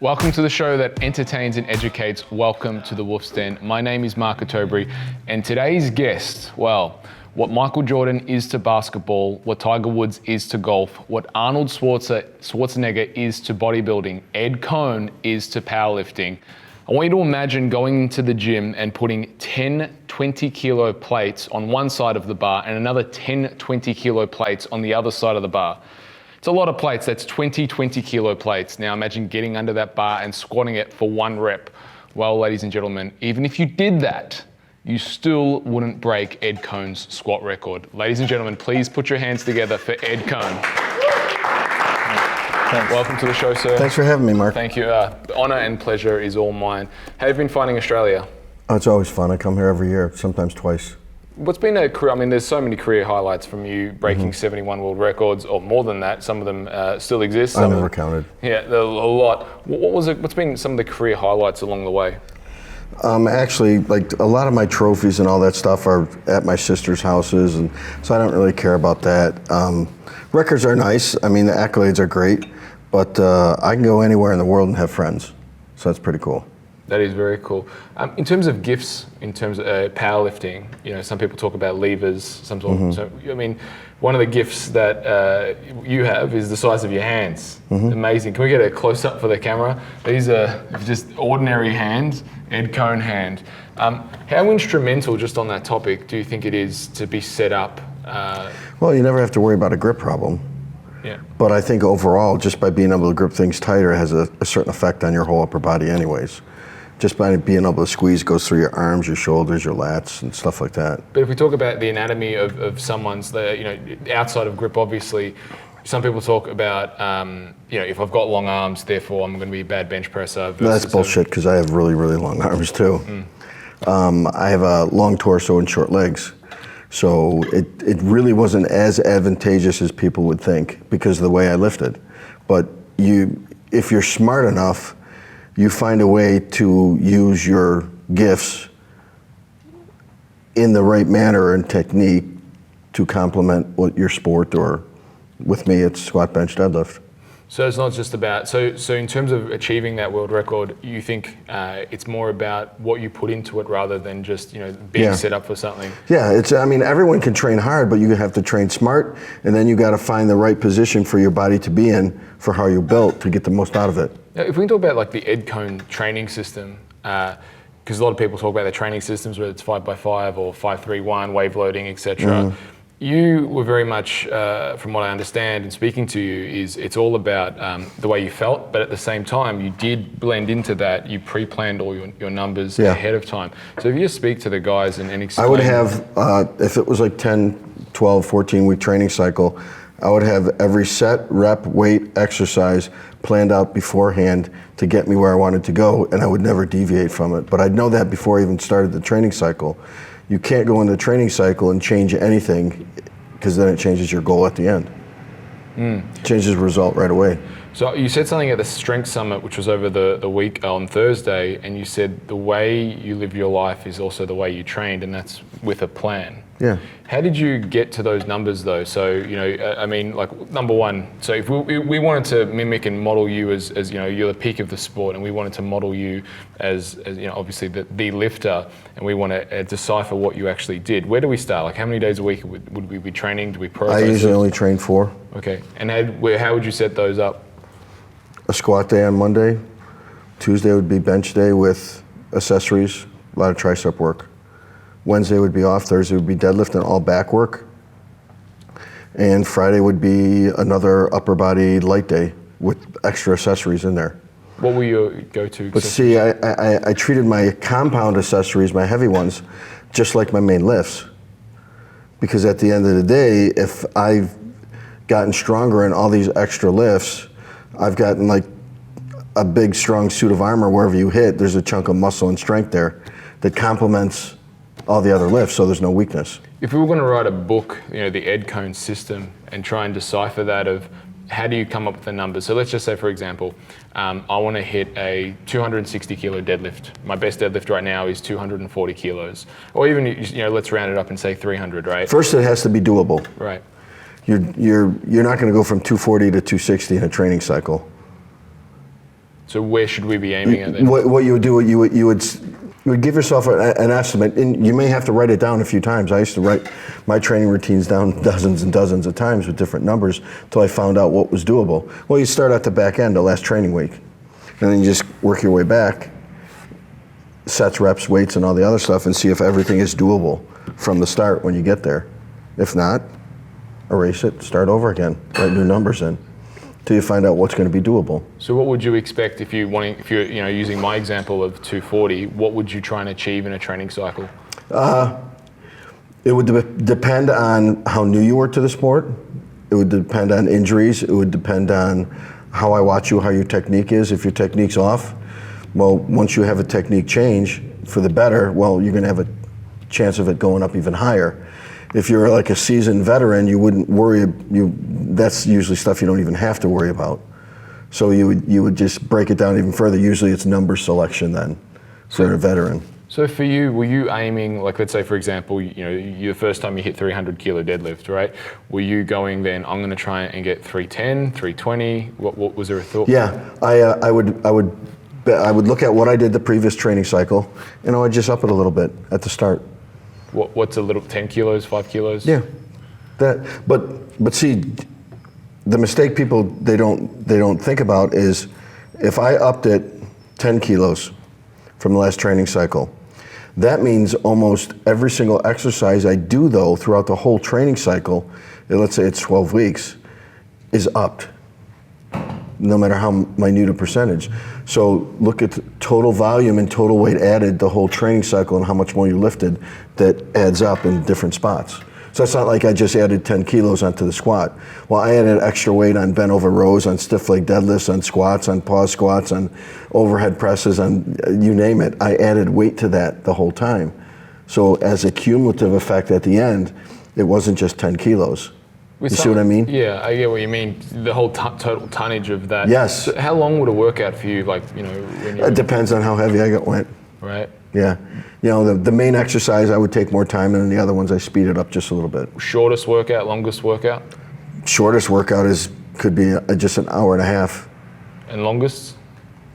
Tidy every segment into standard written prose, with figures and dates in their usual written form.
Welcome to the show that entertains and educates. Welcome to the Wolf's Den. My name is Mark Atobry, and today's guest, well, what Michael Jordan is to basketball, what Tiger Woods is to golf, what Arnold Schwarzenegger is to bodybuilding, Ed Coan is to powerlifting. I want you to imagine going to the gym and putting 10 20 kilo plates on one side of the bar and another 10 20 kilo plates on the other side of the bar. It's a lot of plates. That's 20 kilo plates. Now imagine getting under that bar and squatting it for one rep. Well, ladies and gentlemen, even if you did that, you still wouldn't break Ed Coan's squat record. Ladies and gentlemen, please put your hands together for Ed Coan. Thanks. Welcome to the show, sir. Thanks for having me, Mark. Thank you. The honor and pleasure is all mine. How have you been finding Australia? Oh, it's always fun. I come here every year, sometimes twice. What's been a career, I mean, there's so many career highlights from you breaking 71 world records, or more than that. Some of them still exist. I never counted. Yeah, a lot. What's been some of the career highlights along the way? Actually, like a lot of my trophies and all that stuff are at my sister's houses, and so I don't really care about that. Records are nice. I mean, the accolades are great, but I can go anywhere in the world and have friends, so that's pretty cool. That is very cool. In terms of gifts, in terms of powerlifting, you know, some people talk about levers. So, I mean, one of the gifts that you have is the size of your hands. Amazing. Can we get a close up for the camera? These are just ordinary hands, Ed Coan hand. How instrumental, just on that topic, do you think it is to be set up? Well, you never have to worry about a grip problem. Yeah. But I think overall, just by being able to grip things tighter has a certain effect on your whole upper body anyways. Just by being able to squeeze goes through your arms, your shoulders, your lats, and stuff like that. But if we talk about the anatomy of someone's, you know, outside of grip, obviously, some people talk about, you know, if I've got long arms, therefore I'm going to be a bad bench presser. That's bullshit, because I have really, really long arms too. I have a long torso and short legs. So it really wasn't as advantageous as people would think because of the way I lifted. But if you're smart enough, you find a way to use your gifts in the right manner and technique to complement your sport, or with me, it's squat, bench, deadlift. So it's not just about, so in terms of achieving that world record, you think it's more about what you put into it rather than just, you know, being set up for something? Yeah, I mean, everyone can train hard, but you have to train smart, and then you got to find the right position for your body to be in for how you're built to get the most out of it. Now, if we can talk about like the Ed Coan training system, because a lot of people talk about their training systems, whether it's 5x5 or 5-3-1, wave loading, etc. You were very much, from what I understand and speaking to you, is it's all about the way you felt, but at the same time, you did blend into that. You pre-planned all your numbers ahead of time. So if you just speak to the guys and explain. I would have, if it was like 10, 12, 14-week training cycle, I would have every set, rep, weight, exercise planned out beforehand to get me where I wanted to go, and I would never deviate from it. But I'd know that before I even started the training cycle. You can't go in the training cycle and change anything, because then it changes your goal at the end. Changes the result right away. So you said something at the Strength Summit, which was over the week on Thursday, and you said the way you live your life is also the way you trained, and that's with a plan. Yeah. How did you get to those numbers though? So, you know, I mean, like number one, so if we wanted to mimic and model you as you know, you're the peak of the sport, and we wanted to model you as you know, obviously the lifter, and we want to decipher what you actually did. Where do we start? Like how many days a week would we be training? Do we prioritize? I usually only train 4. Okay. And how would you set those up? A squat day on Monday. Tuesday would be bench day with accessories, a lot of tricep work. Wednesday would be off, Thursday would be deadlift and all back work. And Friday would be another upper body light day with extra accessories in there. What were your go-to? But see, I treated my compound accessories, my heavy ones, just like my main lifts. Because at the end of the day, if I've gotten stronger in all these extra lifts, I've gotten like a big strong suit of armor. Wherever you hit, there's a chunk of muscle and strength there that complements all the other lifts, so there's no weakness. If we were going to write a book, you know, the Ed Coan system, and try and decipher that of how do you come up with the numbers? So let's just say, for example, I want to hit a 260 kilo deadlift. My best deadlift right now is 240 kilos. Or even, you know, let's round it up and say 300, right? First, it has to be doable. Right. You're not going to go from 240 to 260 in a training cycle. So where should we be aiming at then? What you would do, you would give yourself an estimate, and you may have to write it down a few times. I used to write my training routines down dozens and dozens of times with different numbers until I found out what was doable. Well, you start at the back end, the last training week, and then you just work your way back, sets, reps, weights, and all the other stuff, and see if everything is doable from the start when you get there. If not, erase it, start over again, write new numbers in, till you find out what's going to be doable. So what would you expect if you're using my example of 240? What would you try and achieve in a training cycle? It would depend on how new you were to the sport. It would depend on injuries. It would depend on how I watch you, how your technique is. If your technique's off, well, once you have a technique change for the better, well, you're going to have a chance of it going up even higher. If you're like a seasoned veteran, you wouldn't worry. That's usually stuff you don't even have to worry about. So you would just break it down even further. Usually it's number selection then for a veteran. So for you, were you aiming, like let's say for example, your first time you hit 300 kilo deadlift, right? Were you going then, I'm going to try and get 310, 320? What was there a thought? Yeah, I would look at what I did the previous training cycle, and I would just up it a little bit at the start. What's a little, 10 kilos, 5 kilos? Yeah, but see, the mistake people they don't think about is if I upped it 10 kilos from the last training cycle, that means almost every single exercise I do though throughout the whole training cycle, and let's say it's 12 weeks, is upped, no matter how minute a percentage. So look at the total volume and total weight added the whole training cycle and how much more you lifted, that adds up in different spots. So it's not like I just added 10 kilos onto the squat. Well, I added extra weight on bent over rows, on stiff leg deadlifts, on squats, on pause squats, on overhead presses, on you name it. I added weight to that the whole time. So as a cumulative effect at the end, it wasn't just 10 kilos. You see what I mean? Yeah, I get what you mean. The whole total tonnage of that. Yes. So how long would a workout for you, like, when It depends on how heavy I went. Right. Yeah. The main exercise I would take more time, and then the other ones I speed it up just a little bit. Shortest workout, longest workout? Shortest workout could be just an hour and a half. And longest?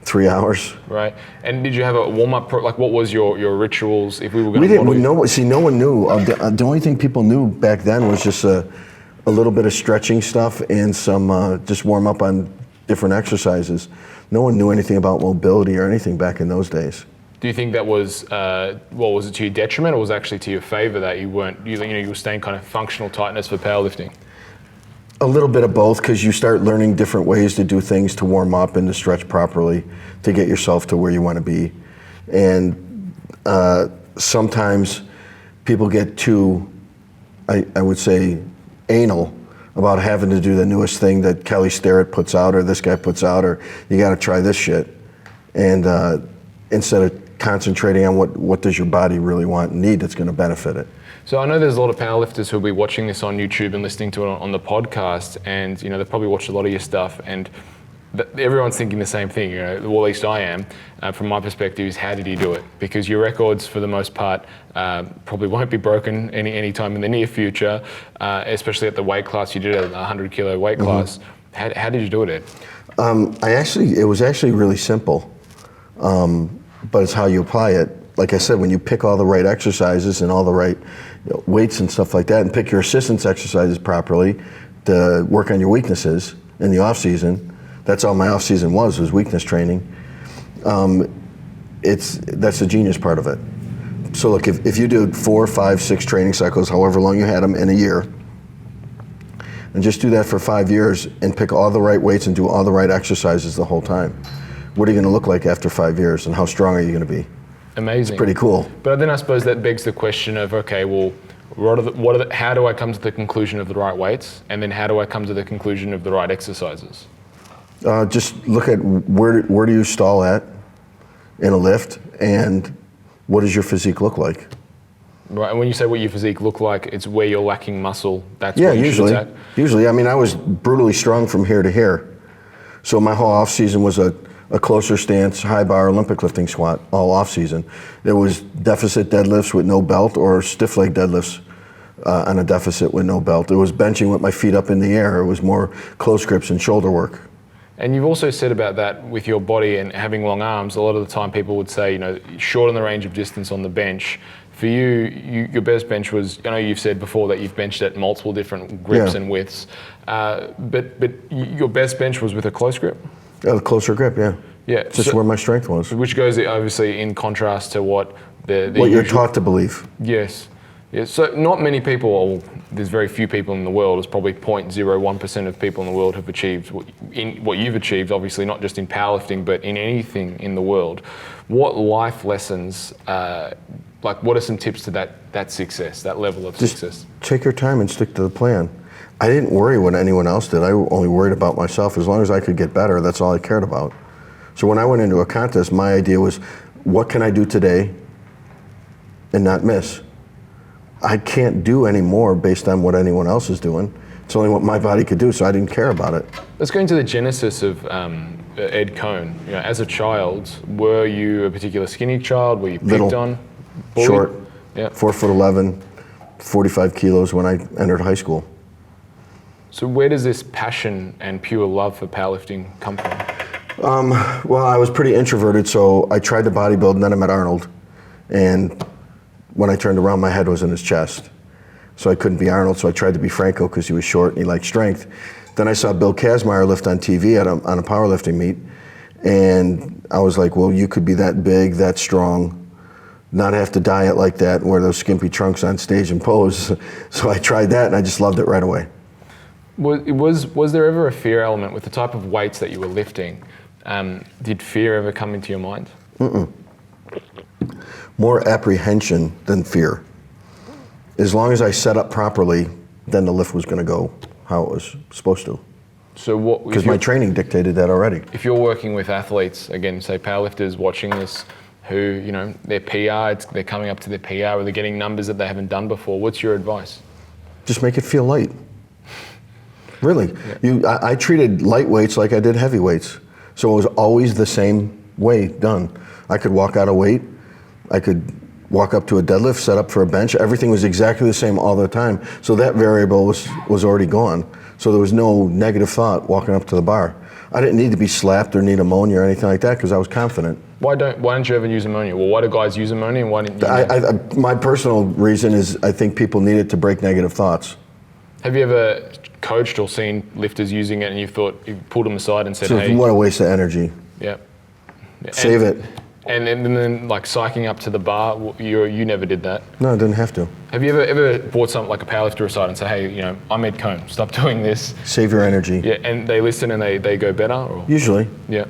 3 hours. Right. And did you have a warm-up, like what was your rituals if we were going We to didn't know. See, no one knew. The only thing people knew back then was just a little bit of stretching stuff and some just warm up on different exercises. No one knew anything about mobility or anything back in those days. Do you think that was, was it to your detriment or was it actually to your favor that you were staying kind of functional tightness for powerlifting? A little bit of both, because you start learning different ways to do things to warm up and to stretch properly to get yourself to where you want to be. And sometimes people get too, I would say, anal about having to do the newest thing that Kelly Starrett puts out or this guy puts out, or you got to try this shit. And instead of concentrating on what does your body really want and need that's going to benefit it. So I know there's a lot of powerlifters who'll be watching this on YouTube and listening to it on the podcast, and they've probably watched a lot of your stuff, and everyone's thinking the same thing. Well, at least I am. From my perspective, is how did you do it? Because your records, for the most part, probably won't be broken any time in the near future, especially at the weight class you did at the 100 kilo weight class. How did you do it, Ed? It was actually really simple, but it's how you apply it. Like I said, when you pick all the right exercises and all the right weights and stuff like that, and pick your assistance exercises properly to work on your weaknesses in the off season. That's all my off season was weakness training. That's the genius part of it. So look, if you do 4, 5, 6 training cycles, however long you had them in a year, and just do that for 5 years and pick all the right weights and do all the right exercises the whole time, what are you going to look like after 5 years, and how strong are you going to be? Amazing. It's pretty cool. But then I suppose that begs the question of, okay, well, how do I come to the conclusion of the right weights, and then how do I come to the conclusion of the right exercises? Just look at where do you stall at in a lift, and what does your physique look like? Right, and when you say what your physique look like, it's where you're lacking muscle. That's where you should attack. Usually, I mean, I was brutally strong from here to here, so my whole off season was a closer stance, high bar Olympic lifting squat all off season. It was deficit deadlifts with no belt, or stiff leg deadlifts on a deficit with no belt. It was benching with my feet up in the air. It was more close grips and shoulder work. And you've also said about that with your body and having long arms, a lot of the time people would say, shorten the range of distance on the bench. For you, your best bench was, I know you've said before that you've benched at multiple different grips and widths, but your best bench was with a close grip? Yeah, the closer grip, yeah. Yeah. Just where my strength was. Which goes obviously in contrast to what what you're taught to believe. Yes. Yeah, so not many people, or there's very few people in the world, it's probably 0.01% of people in the world have achieved what you've achieved, obviously not just in powerlifting, but in anything in the world. What life lessons, what are some tips to that success, that level of success? Take your time and stick to the plan. I didn't worry what anyone else did. I only worried about myself. As long as I could get better, that's all I cared about. So when I went into a contest, my idea was, what can I do today and not miss? I can't do any more based on what anyone else is doing. It's only what my body could do, so I didn't care about it. Let's go into the genesis of Ed Coan. As a child, were you a particular skinny child? Were you picked on? Bullied? Short, yeah. 4'11", 45 kilos when I entered high school. So where does this passion and pure love for powerlifting come from? Well, I was pretty introverted, so I tried to bodybuild, and then I met Arnold. And when I turned around, my head was in his chest. So I couldn't be Arnold, so I tried to be Franco because he was short and he liked strength. Then I saw Bill Kazmaier lift on TV on a powerlifting meet, and I was like, well, you could be that big, that strong, not have to diet like that and wear those skimpy trunks on stage and pose. So I tried that, and I just loved it right away. Was there ever a fear element with the type of weights that you were lifting? Did fear ever come into your mind? More apprehension than fear. As long as I set up properly, then the lift was going to go how it was supposed to. So what? Because my training dictated that already. If you're working with athletes, again, say powerlifters watching this, who, their PR, they're coming up to their PR, or they're getting numbers that they haven't done before, what's your advice? Just make it feel light. Really. Yeah. I treated light weights like I did heavy weights. So it was always the same way done. I could walk out of weight. I could walk up to a deadlift, set up for a bench. Everything was exactly the same all the time. So that variable was already gone. So there was no negative thought walking up to the bar. I didn't need to be slapped or need ammonia or anything like that because I was confident. Why don't you ever use ammonia? Well, why do guys use ammonia and why didn't you? My personal reason is I think people need it to break negative thoughts. Have you ever coached or seen lifters using it and you pulled them aside and said, hey. What a waste of energy. Yeah. Save it. And then like psyching up to the bar, you never did that? No, I didn't have to. Have you ever brought something like a powerlifter aside and say, hey, I'm Ed Coan, stop doing this? Save your energy. Yeah, and they listen and they go better? Or? Usually. Yeah.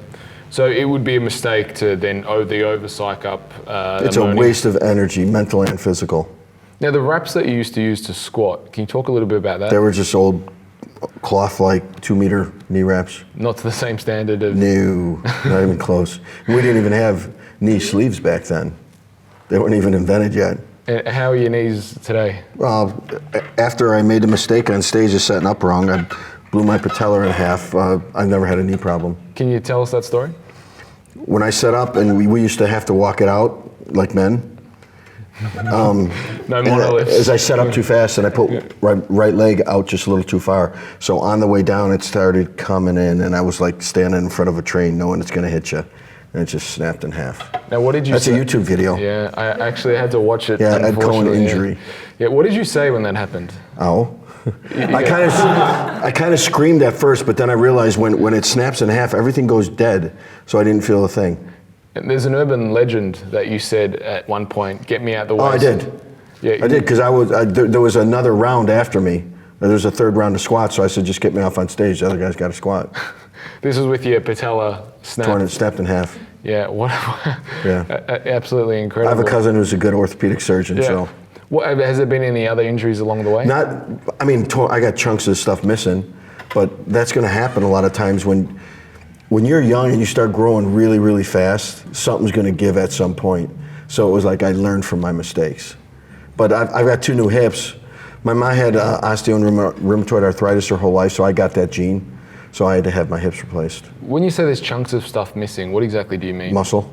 So it would be a mistake to then over-psych up It's ammonia. A waste of energy, mental and physical. Now the wraps that you used to use to squat, can you talk a little bit about that? They were just old cloth-like 2-meter knee wraps. Not to the same standard of... No, not even close. We didn't even have knee sleeves back then. They weren't even invented yet. And how are your knees today? Well, after I made the mistake on stage of setting up wrong, I blew my patellar in half. I've never had a knee problem. Can you tell us that story? When I set up, and we used to have to walk it out like men. No monoliths. As I set up too fast and I put right leg out just a little too far. So on the way down, it started coming in, and I was like standing in front of a train knowing it's going to hit you. And it just snapped in half. Now, what did you say? That's a YouTube video. Yeah, I actually had to watch it. Yeah, Ed Coan injury. Yeah, what did you say when that happened? Oh. I kind of screamed at first, but then I realized when it snaps in half, everything goes dead. So I didn't feel a thing. And there's an urban legend that you said at one point, "Get me out the way." Oh, I did. Yeah, I did because there was another round after me. There was a third round of squats, so I said, "Just get me off on stage. The other guy's got to squat." This was with your patella snapped. Snapped in half. Yeah. What? Yeah. Absolutely incredible. I have a cousin who's a good orthopedic surgeon. Yeah. So. Has there been any other injuries along the way? I got chunks of stuff missing, but that's going to happen a lot of times when you're young and you start growing really, really fast, something's going to give at some point. So it was like I learned from my mistakes. But I've got 2 new hips. My mom had osteo and rheumatoid arthritis her whole life, so I got that gene. So I had to have my hips replaced. When you say there's chunks of stuff missing, what exactly do you mean? Muscle.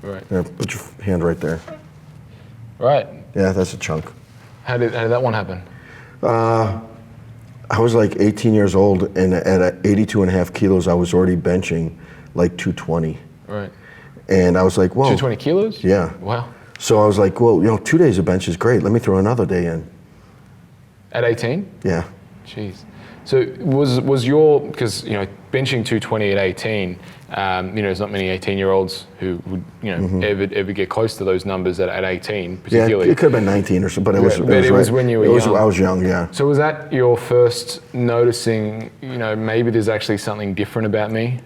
Right. Yeah, put your hand right there. Right. Yeah, that's a chunk. How did that one happen? I was like 18 years old, and at 82 and a half kilos, I was already benching like 220. Right. And I was like, whoa. 220 kilos? Yeah. Wow. So I was like, well, 2 days of bench is great. Let me throw another day in. At 18? Yeah. Jeez. So was your, because, benching 220 at 18, there's not many 18-year-olds who would, ever get close to those numbers at 18, particularly. Yeah, it could have been 19 or so, but it was. It was when you were young. I was young, yeah. So was that your first noticing, maybe there's actually something different about me?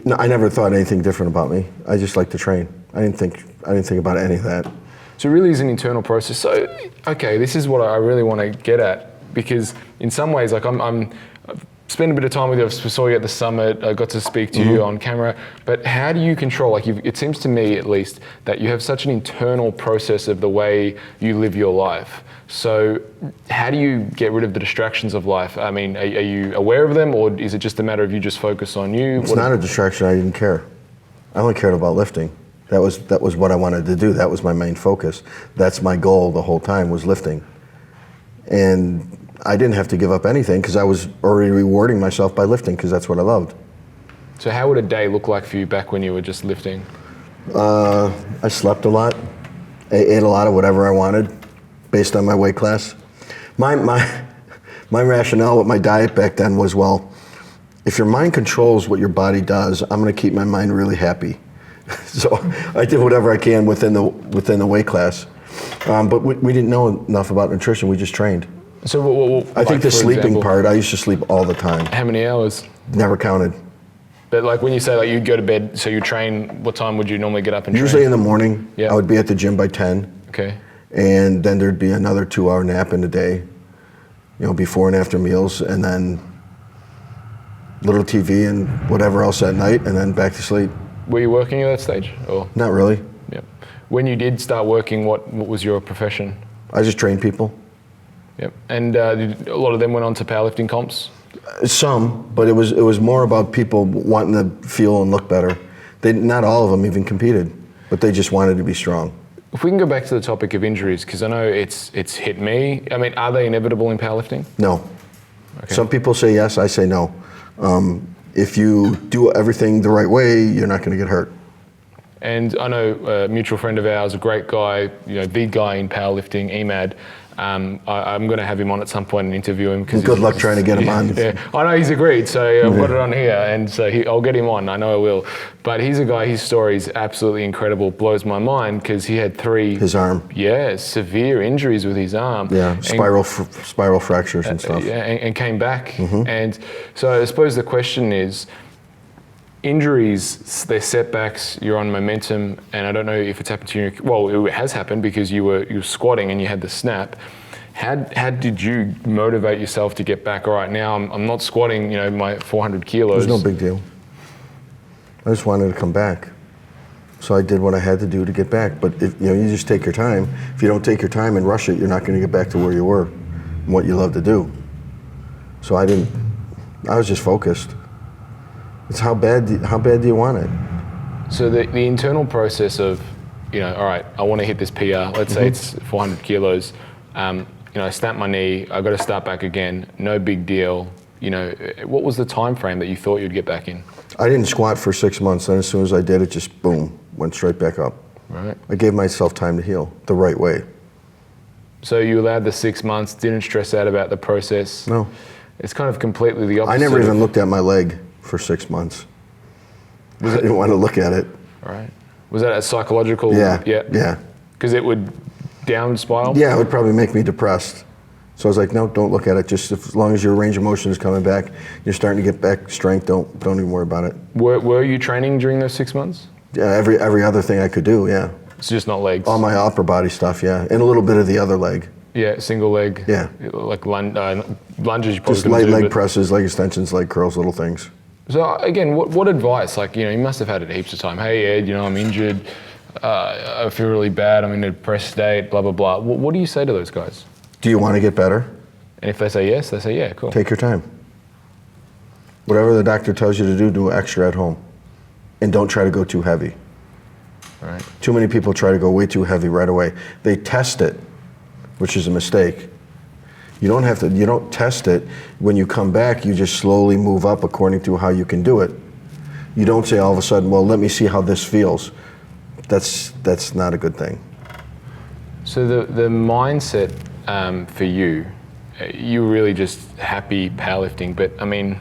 No, I never thought anything different about me. I just like to train. I didn't think about any of that. So it really is an internal process. So, okay, this is what I really want to get at, because in some ways, like I've spent a bit of time with you. I saw you at the summit. I got to speak to you on camera. But how do you control? Like, it seems to me, at least, that you have such an internal process of the way you live your life. So, how do you get rid of the distractions of life? I mean, are you aware of them, or is it just a matter of you just focus on you? It's not a distraction. I didn't care. I only cared about lifting. That was what I wanted to do. That was my main focus. That's my goal the whole time, was lifting. And I didn't have to give up anything because I was already rewarding myself by lifting, because that's what I loved. So how would a day look like for you back when you were just lifting? I slept a lot. I ate a lot of whatever I wanted based on my weight class. My rationale with my diet back then was, well, if your mind controls what your body does, I'm going to keep my mind really happy. So I did whatever I can within the weight class. But we didn't know enough about nutrition. We just trained. So I think the sleeping part, I used to sleep all the time. How many hours? Never counted. But like when you say like you'd go to bed, so you train, what time would you normally get up and Usually train? in the morning. Yeah. I would be at the gym by 10. Okay. And then there'd be another 2-hour nap in the day, before and after meals, and then little TV and whatever else at night, and then back to sleep. Were you working at that stage? Or? Not really. Yeah. When you did start working, what was your profession? I just trained people. Yep. And a lot of them went on to powerlifting comps? Some, but it was more about people wanting to feel and look better. Not all of them even competed, but they just wanted to be strong. If we can go back to the topic of injuries, because I know it's hit me. I mean, are they inevitable in powerlifting? No. Okay. Some people say yes, I say no. If you do everything the right way, you're not going to get hurt. And I know a mutual friend of ours, a great guy, the guy in powerlifting, Emad. I'm going to have him on at some point and interview him. Good luck trying to get him on. Yeah, I know he's agreed, so I've got it on here, and so I'll get him on. I know I will. But he's a guy. His story is absolutely incredible. Blows my mind because he had 3. His arm. Yeah, severe injuries with his arm. Yeah, spiral fractures and stuff. Yeah, and came back. And so I suppose the question is, injuries, they're setbacks, you're on momentum, and I don't know if it's happened to you. Well, it has happened because you were squatting and you had the snap. How did you motivate yourself to get back? All right, now I'm not squatting, my 400 kilos. It was no big deal. I just wanted to come back. So I did what I had to do to get back. But if you just take your time. If you don't take your time and rush it, you're not going to get back to where you were and what you love to do. So I was just focused. It's how bad do you want it? So the internal process of, all right, I want to hit this PR. Let's say it's 400 kilos. I snapped my knee. I got to start back again. No big deal. What was the time frame that you thought you'd get back in? I didn't squat for 6 months. Then as soon as I did it, just boom, went straight back up. Right. I gave myself time to heal the right way. So you allowed the 6 months, didn't stress out about the process. No. It's kind of completely the opposite. I never even looked at my leg for 6 months. I didn't want to look at it. All right. Was that a psychological? Yeah. Because it would down spiral? Yeah, it would probably make me depressed. So I was like, no, don't look at it. Just as long as your range of motion is coming back, you're starting to get back strength, don't even worry about it. Were you training during those 6 months? Yeah, every other thing I could do, yeah. It's just not legs? All my upper body stuff, yeah. And a little bit of the other leg. Yeah, single leg. Yeah. Like lunges you probably just light leg presses, leg extensions, leg curls, little things. So again, what advice? Like, you must have had it heaps of time. Hey Ed, I'm injured. I feel really bad. I'm in a depressed state. Blah blah blah. What do you say to those guys? Do you want to get better? And if they say yes, they say yeah, cool. Take your time. Whatever the doctor tells you to do extra at home, and don't try to go too heavy. All right. Too many people try to go way too heavy right away. They test it, which is a mistake. You don't test it. When you come back, you just slowly move up according to how you can do it. You don't say all of a sudden, well, let me see how this feels. That's not a good thing. So the mindset for you, you're really just happy powerlifting, but I mean,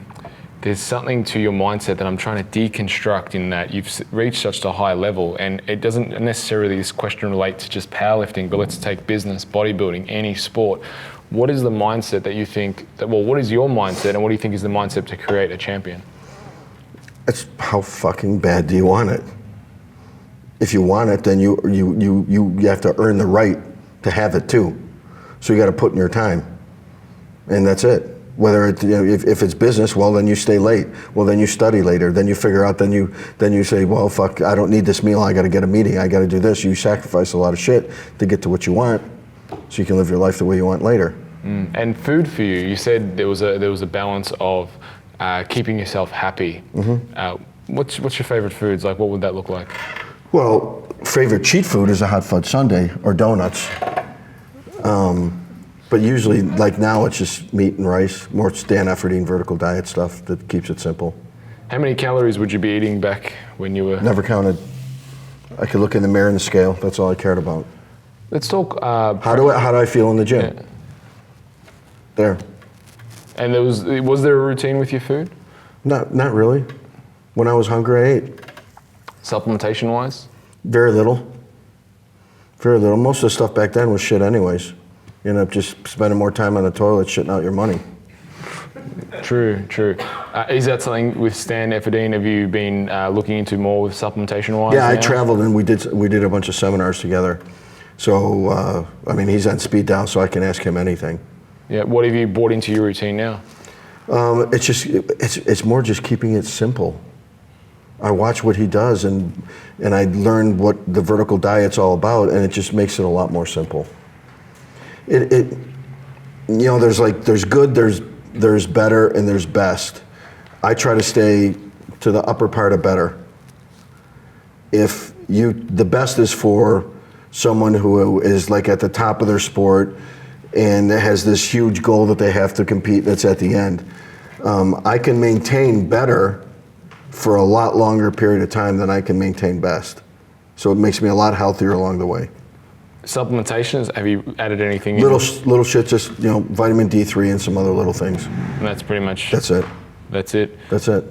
there's something to your mindset that I'm trying to deconstruct in that you've reached such a high level, and it doesn't necessarily, this question relate to just powerlifting, but let's take business, bodybuilding, any sport. What is the mindset that you think, what is your mindset, and what do you think is the mindset to create a champion? It's how fucking bad do you want it? If you want it, then you have to earn the right to have it too. So you got to put in your time, and that's it. Whether it, if it's business, well, then you stay late. Well, then you study later. Then you figure out. Then you say, well, fuck, I don't need this meal. I got to get a meeting. I got to do this. You sacrifice a lot of shit to get to what you want, so you can live your life the way you want later. And food for you, you said there was a balance of keeping yourself happy. What's your favorite foods? Like, what would that look like? Well, favorite cheat food is a hot fudge sundae or donuts. But usually, like now, it's just meat and rice. More stand effort eating vertical diet stuff that keeps it simple. How many calories would you be eating back when you were? Never counted. I could look in the mirror and the scale. That's all I cared about. Let's talk. How do I feel in the gym? Yeah. There. And was there a routine with your food? Not really. When I was hungry, I ate. Supplementation wise? Very little. Very little. Most of the stuff back then was shit anyways. You end up just spending more time on the toilet shitting out your money. True. Is that something with Stan Efferdine, have you been looking into more with supplementation wise? Yeah, I traveled and we did a bunch of seminars together. So, I mean, he's on speed dial, so I can ask him anything. Yeah, what have you brought into your routine now? It's more just keeping it simple. I watch what he does and I learn what the vertical diet's all about, and it just makes it a lot more simple. There's good, there's better, and there's best. I try to stay to the upper part of better. The best is for someone who is like at the top of their sport and has this huge goal that they have to compete that's at the end. I can maintain better for a lot longer period of time than I can maintain best. So it makes me a lot healthier along the way. Supplementations, have you added anything? Little shit, just vitamin D3 and some other little things. And that's pretty much. That's it. That's it. That's it.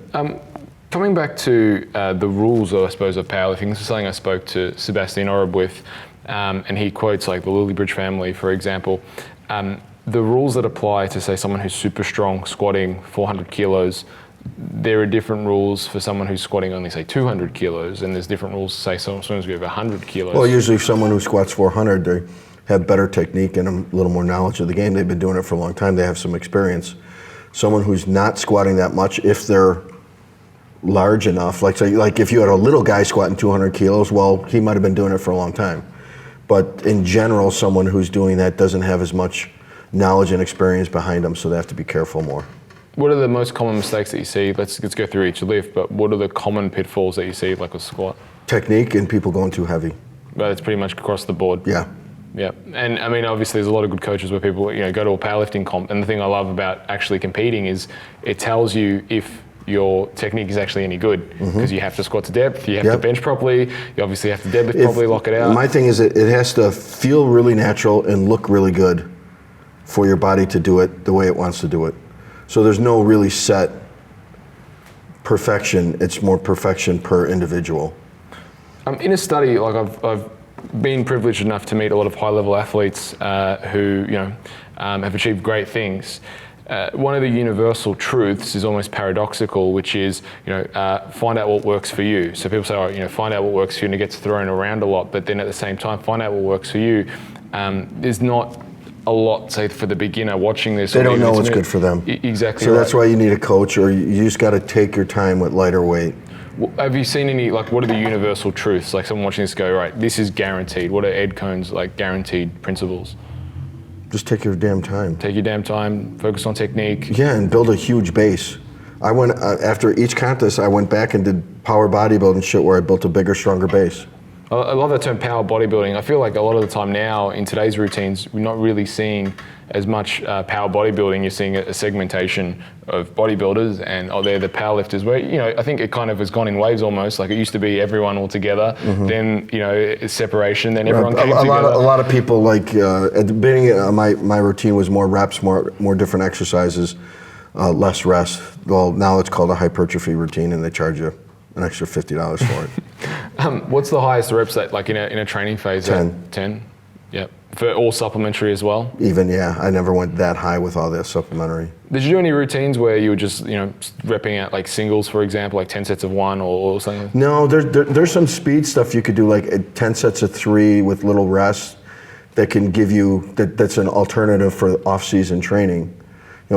Coming back to the rules, I suppose, of powerlifting. This is something I spoke to Sebastian Oreb with, and he quotes like the Lillibridge family, for example. The rules that apply to, say, someone who's super strong, squatting 400 kilos, there are different rules for someone who's squatting only, say, 200 kilos, and there's different rules to say someone who's over 100 kilos. Well, usually someone who squats 400, they have better technique and a little more knowledge of the game. They've been doing it for a long time. They have some experience. Someone who's not squatting that much, if they're large enough, like if you had a little guy squatting 200 kilos, well, he might have been doing it for a long time. But in general, someone who's doing that doesn't have as much knowledge and experience behind them, so they have to be careful more. What are the most common mistakes that you see? Let's go through each lift, but what are the common pitfalls that you see, like a squat? Technique and people going too heavy. But it's pretty much across the board. Yeah. Yeah, and I mean, obviously there's a lot of good coaches where people, go to a powerlifting comp, and the thing I love about actually competing is it tells you if your technique is actually any good, because you have to squat to depth, you have to bench properly, you obviously have to deadlift properly, lock it out. My thing is it has to feel really natural and look really good for your body to do it the way it wants to do it. So there's no really set perfection, it's more perfection per individual. In a study, like I've been privileged enough to meet a lot of high-level athletes who have achieved great things. One of the universal truths is almost paradoxical, which is find out what works for you. So people say, find out what works for you, and it gets thrown around a lot. But then at the same time, find out what works for you. There's not a lot, say, for the beginner watching this. They don't know what's good for them. Exactly. So right. That's why you need a coach, or you just got to take your time with lighter weight. Have you seen any, what are the universal truths? Like someone watching this go, right, this is guaranteed. What are Ed Coan's guaranteed principles? Just take your damn time. Take your damn time, focus on technique. Yeah, and build a huge base. I went, after each contest, I went back and did power bodybuilding shit where I built a bigger, stronger base. I love that term, power bodybuilding. I feel like a lot of the time now in today's routines, we're not really seeing as much power bodybuilding. You're seeing a segmentation of bodybuilders, and they're the powerlifters. Where I think it kind of has gone in waves almost. Like it used to be everyone all together, then separation, then everyone came together. A lot of people like at the beginning, my routine was more reps, more different exercises, less rest. Well, now it's called a hypertrophy routine, and they charge you an extra $50 for it. What's the highest reps that, like in a training phase? 10. 10? Yep. For all supplementary as well? Even, yeah. I never went that high with all this supplementary. Did you do any routines where you were just, repping out like singles, for example, like 10 sets of 1 or something? No, there's some speed stuff you could do, like 10 sets of 3 with little rest that can give you, that's an alternative for off-season training,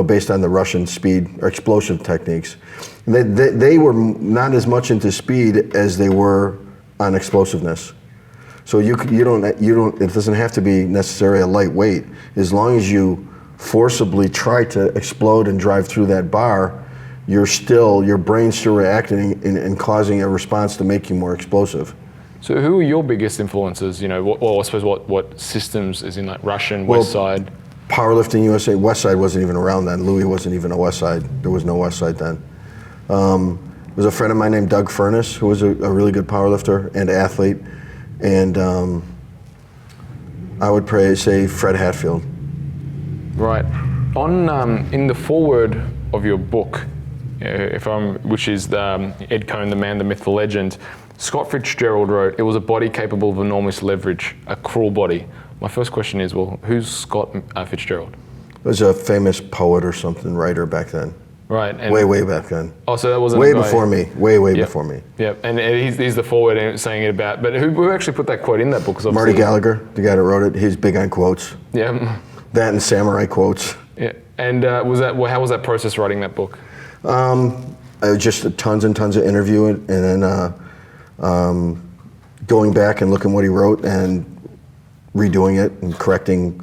based on the Russian speed or explosive techniques. They were not as much into speed as they were on explosiveness. So you don't. It doesn't have to be necessarily a lightweight. As long as you forcibly try to explode and drive through that bar, your brain's still reacting and causing a response to make you more explosive. So who are your biggest influences? I suppose what systems is in like Russian, West Side? Powerlifting USA. West Side wasn't even around then. Louis wasn't even a West Side. There was no West Side then. There was a friend of mine named Doug Furness, who was a really good powerlifter and athlete. And I would say Fred Hatfield. Right. In the foreword of your book, which is Ed Coan, the man, the myth, the legend, Scott Fitzgerald wrote, "It was a body capable of enormous leverage, a cruel body." My first question is, well, who's Scott Fitzgerald? He was a famous poet or something, writer back then. Right. And way back then. Oh, so that wasn't way before me. Way before me. Yep. And he's the forward saying it about. But who actually put that quote in that book? Marty Gallagher, the guy that wrote it. He's big on quotes. Yeah. That and samurai quotes. Yeah. And how was that process writing that book? Just tons and tons of interviewing, and then going back and looking what he wrote and redoing it and correcting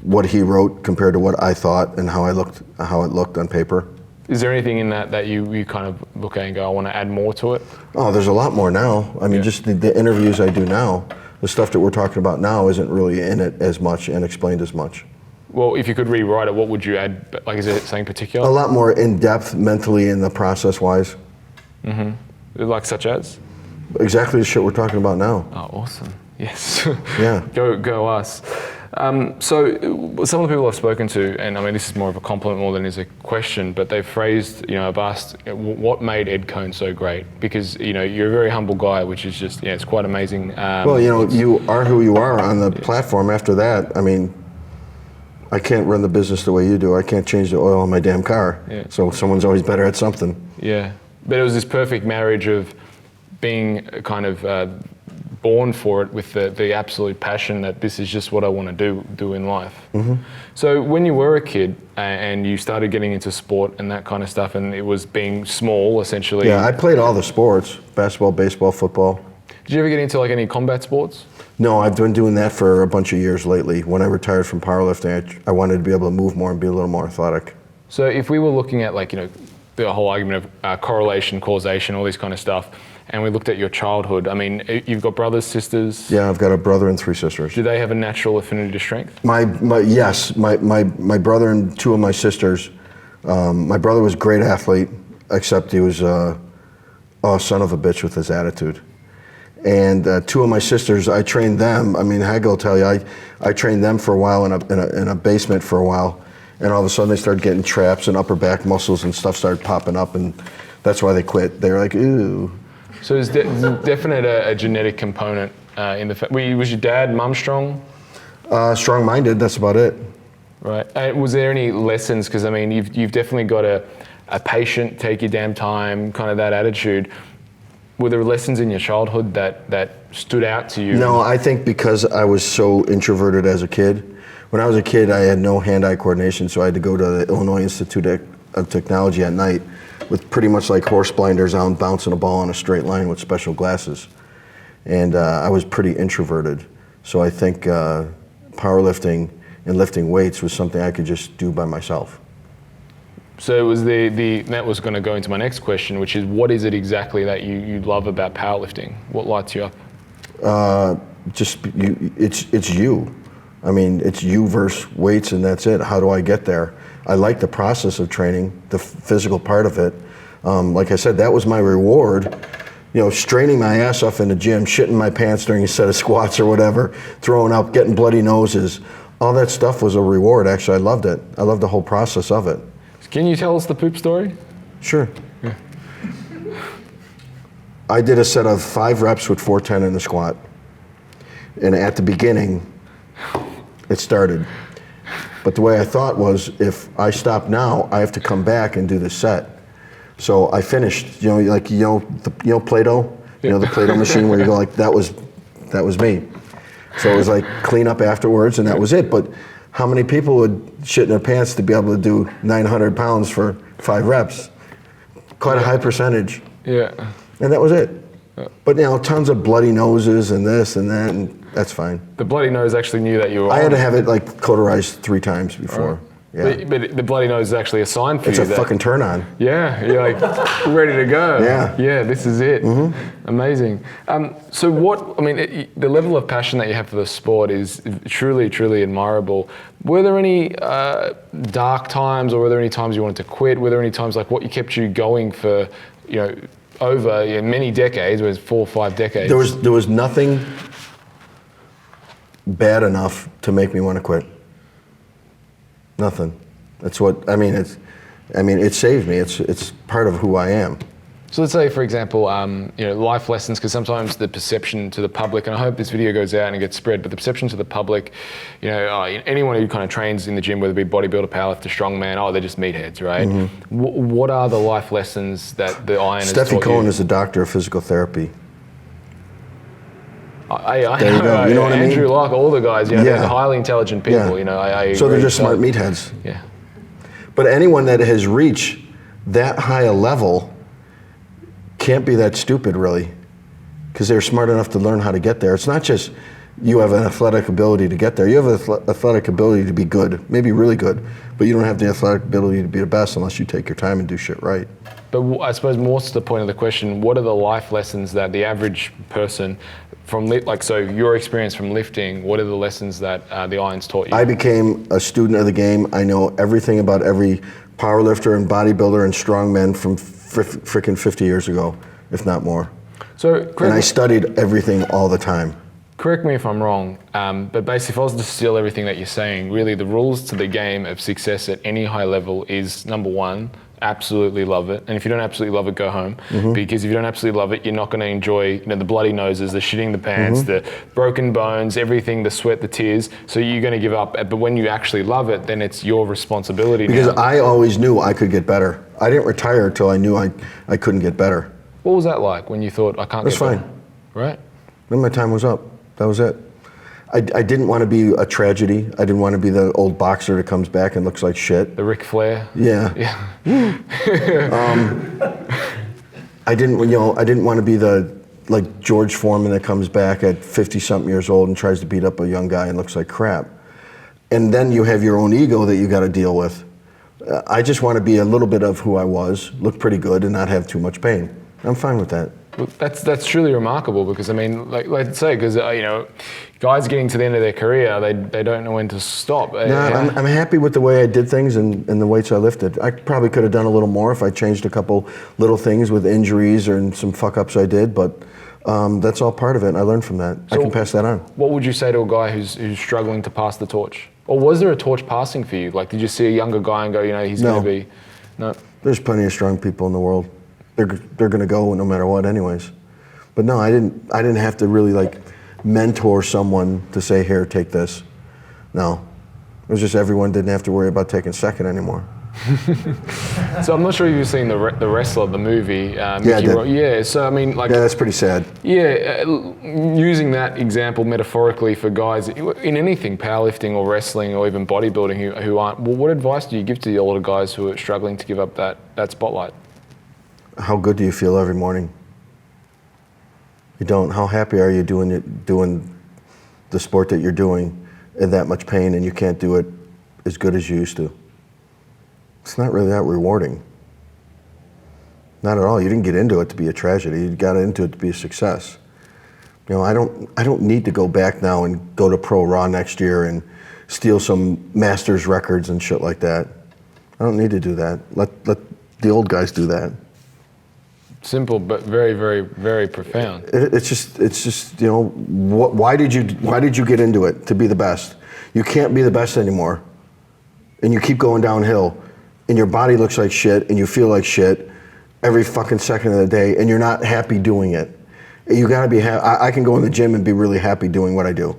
what he wrote compared to what I thought and how it looked on paper. Is there anything in that you kind of look at and go, I want to add more to it? Oh, there's a lot more now. I mean, just the interviews I do now, the stuff that we're talking about now isn't really in it as much and explained as much. Well, if you could rewrite it, what would you add? Like, is it something particular? A lot more in-depth mentally in the process-wise. Mm-hmm. Like such as? Exactly the shit we're talking about now. Oh, awesome. Yes. Yeah. Go us. So some of the people I've spoken to, and I mean this is more of a compliment more than is a question, but they've phrased, I've asked what made Ed Coan so great, because you're a very humble guy, which is just it's quite amazing. Well, you are who you are on the platform. After that, I mean, I can't run the business the way you do. I can't change the oil in my damn car. Yeah. So someone's always better at something. Yeah, but it was this perfect marriage of being kind of born for it with the absolute passion that this is just what I want to do in life. Mm-hmm. So when you were a kid and you started getting into sport and that kind of stuff, and it was being small essentially. Yeah, I played all the sports: basketball, baseball, football. Did you ever get into like any combat sports? No, I've been doing that for a bunch of years lately. When I retired from powerlifting, I wanted to be able to move more and be a little more athletic. So if we were looking at the whole argument of correlation, causation, all this kind of stuff, and we looked at your childhood, I mean, you've got brothers, sisters? Yeah, I've got a brother and 3 sisters. Do they have a natural affinity to strength? Yes, my brother and 2 of my sisters. My brother was a great athlete, except he was a son of a bitch with his attitude. And 2 of my sisters, I trained them. I mean, Hagel will tell you, I trained them for a while in a basement for a while, and all of a sudden they started getting traps and upper back muscles and stuff started popping up, and that's why they quit. They were like, ooh. So there's definite a genetic component in the was your dad, mum strong? Strong-minded, that's about it. Right. Was there any lessons? Because I mean, you've definitely got a patient, take your damn time, kind of that attitude. Were there lessons in your childhood that stood out to you? No, I think because I was so introverted as a kid. When I was a kid, I had no hand-eye coordination, so I had to go to the Illinois Institute of Technology at night with pretty much like horse blinders on, bouncing a ball in a straight line with special glasses. And I was pretty introverted. So I think powerlifting and lifting weights was something I could just do by myself. So it was that was going to go into my next question, which is what is it exactly that you love about powerlifting? What lights you up? Just you, it's you. I mean, it's you versus weights, and that's it. How do I get there? I like the process of training, the physical part of it. Like I said, that was my reward. You know, straining my ass off in the gym, shitting my pants during a set of squats or whatever, throwing up, getting bloody noses. All that stuff was a reward. Actually, I loved it. I loved the whole process of it. Can you tell us the poop story? Sure. Yeah. I did a set of 5 reps with 410 in the squat. And at the beginning, it started. But the way I thought was, if I stop now, I have to come back and do the set. So I finished, you know, like, Play-Doh? You know, the Play-Doh machine where you go like, that was me. So it was like clean up afterwards, and that was it. But how many people would shit in their pants to be able to do 900 pounds for 5 reps? Quite a high percentage. Yeah. And that was it. But, you know, tons of bloody noses and this and that, and that's fine. The bloody nose actually knew that you were I had to have it like cauterized 3 times before. Yeah. But the bloody nose is actually a sign for it's you. It's a fucking turn on. Yeah, you're like ready to go. Yeah. Yeah, this is it. Mm-hmm. Amazing. So the level of passion that you have for the sport is truly, truly admirable. Were there any dark times, or were there any times you wanted to quit? Were there any times like what kept you going for, you know, over many decades, whereas 4 or 5 decades? There was nothing bad enough to make me want to quit. Nothing. That's what I mean. It saved me. It's part of who I am. So let's say, for example, life lessons, because sometimes the perception to the public, and I hope this video goes out and it gets spread, but the perception to the public, anyone who kind of trains in the gym, whether it be bodybuilder, powerlifter, strongman, they're just meatheads, right? Mm-hmm. What are the life lessons that the iron has taught you? Ed Coan is a doctor of physical therapy. I there you go. You know what I mean? Andrew Locke, all the guys, they're highly intelligent people. Yeah. So they're just smart meatheads. Yeah. But anyone that has reached that high a level can't be that stupid, really, because they're smart enough to learn how to get there. It's not just you have an athletic ability to get there. You have an athletic ability to be good, maybe really good, but you don't have the athletic ability to be the best unless you take your time and do shit right. But I suppose more to the point of the question, what are the life lessons that the average person from, so your experience from lifting, what are the lessons that the irons taught you? I became a student of the game. I know everything about every powerlifter and bodybuilder and strongman from freaking 50 years ago, if not more. And I studied everything all the time. Correct me if I'm wrong, but basically if I was to distill everything that you're saying, really the rules to the game of success at any high level is, number 1, absolutely love it. And if you don't absolutely love it, go home. Mm-hmm. Because if you don't absolutely love it, you're not going to enjoy the bloody noses, the shitting the pants, the broken bones, everything, the sweat, the tears. So you're going to give up. But when you actually love it, then it's your responsibility. Because now. I always knew I could get better. I didn't retire until I knew I couldn't get better. What was that like when you thought, I can't get better? That's fine. Right? Then my time was up. That was it. I didn't want to be a tragedy. I didn't want to be the old boxer that comes back and looks like shit. The Ric Flair. Yeah. I didn't want to be the George Foreman that comes back at 50-something years old and tries to beat up a young guy and looks like crap. And then you have your own ego that you got to deal with. I just want to be a little bit of who I was, look pretty good, and not have too much pain. I'm fine with that. Well, that's truly remarkable because let's say, because guys getting to the end of their career, they don't know when to stop. No, I'm happy with the way I did things and the weights I lifted. I probably could have done a little more if I changed a couple little things with injuries and some fuck ups I did, but that's all part of it. And I learned from that. So I can pass that on. What would you say to a guy who's struggling to pass the torch? Or was there a torch passing for you? Did you see a younger guy and go, he's going to be? No. There's plenty of strong people in the world. They're going to go no matter what anyways. But no, I didn't have to really mentor someone to say, here, take this. No. It was just everyone didn't have to worry about taking second anymore. So I'm not sure if you've seen the Wrestler, the movie. Yeah, I did. Yeah, so yeah, that's pretty sad. Yeah, using that example metaphorically for guys in anything, powerlifting or wrestling or even bodybuilding who aren't, well, what advice do you give to the older guys who are struggling to give up that spotlight? How good do you feel every morning? You don't. How happy are you doing the sport that you're doing in that much pain and you can't do it as good as you used to? It's not really that rewarding. Not at all. You didn't get into it to be a tragedy. You got into it to be a success. You know, I don't need to go back now and go to Pro Raw next year and steal some Masters records and shit like that. I don't need to do that. Let the old guys do that. Simple, but very, very, very profound. It's just you know, why did you get into it to be the best? You can't be the best anymore, and you keep going downhill, and your body looks like shit, and you feel like shit every fucking second of the day, and you're not happy doing it. You gotta be happy. I can go in the gym and be really happy doing what I do.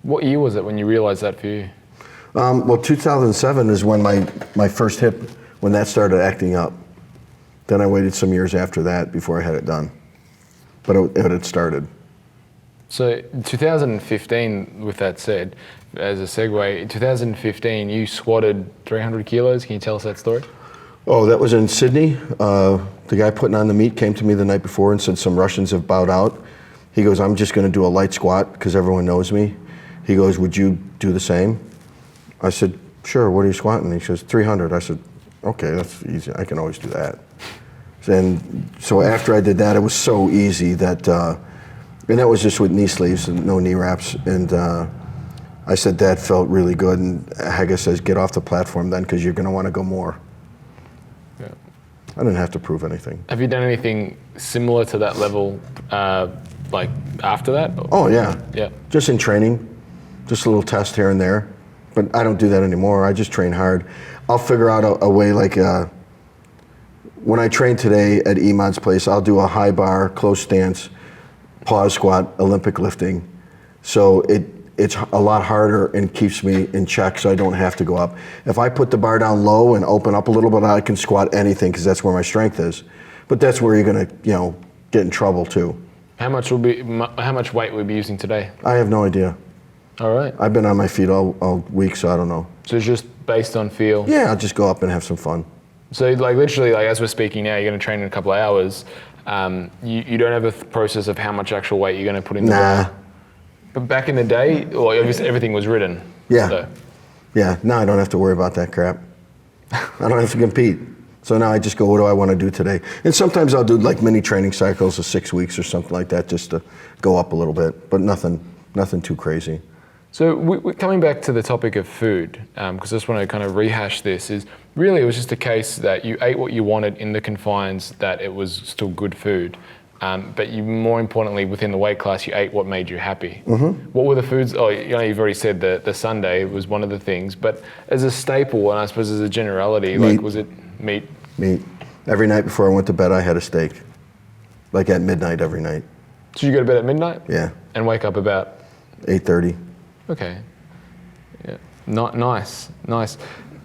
What year was it when you realized that for you? Well, 2007 is when my first hip, when that started acting up. Then I waited some years after that before I had it done. But it had started. So 2015, with that said, as a segue, in 2015 you squatted 300 kilos. Can you tell us that story? Oh, that was in Sydney. The guy putting on the meet came to me the night before and said some Russians have bowed out. He goes, I'm just gonna do a light squat because everyone knows me. He goes, would you do the same? I said, sure, what are you squatting? He says, 300. I said, okay, that's easy, I can always do that. And so after I did that, it was so easy that, and that was just with knee sleeves and no knee wraps. And I said, that felt really good. And Haga says, get off the platform then because you're gonna wanna go more. Yeah. I didn't have to prove anything. Have you done anything similar to that level, like after that? Oh yeah. Yeah. Just in training, just a little test here and there. But I don't do that anymore. I just train hard. I'll figure out a way like, when I train today at Iman's place, I'll do a high bar, close stance, pause squat, Olympic lifting. So it's a lot harder and keeps me in check so I don't have to go up. If I put the bar down low and open up a little bit, I can squat anything because that's where my strength is. But that's where you're gonna, you know, get in trouble too. How much weight will we be using today? I have no idea. All right. I've been on my feet all week, so I don't know. So it's just based on feel? Yeah, I'll just go up and have some fun. So like literally, like as we're speaking now, you're going to train in a couple of hours. You don't have a process of how much actual weight you're going to put in the bar. But back in the day, well, obviously everything was written. Yeah. So. Yeah, now I don't have to worry about that crap. I don't have to compete. So now I just go, what do I want to do today? And sometimes I'll do like mini training cycles of 6 weeks or something like that just to go up a little bit, but nothing too crazy. So we're coming back to the topic of food, because I just want to kind of rehash this, is really it was just a case that you ate what you wanted in the confines, that it was still good food, but you, more importantly, within the weight class, you ate what made you happy. Mm-hmm. What were the foods? Oh, you know, you've already said the sundae was one of the things, but as a staple, and I suppose as a generality, meat. like was it meat? Meat. Every night before I went to bed, I had a steak, like at midnight every night. So you go to bed at midnight? Yeah. And wake up about? 8:30. Okay. Yeah. Nice.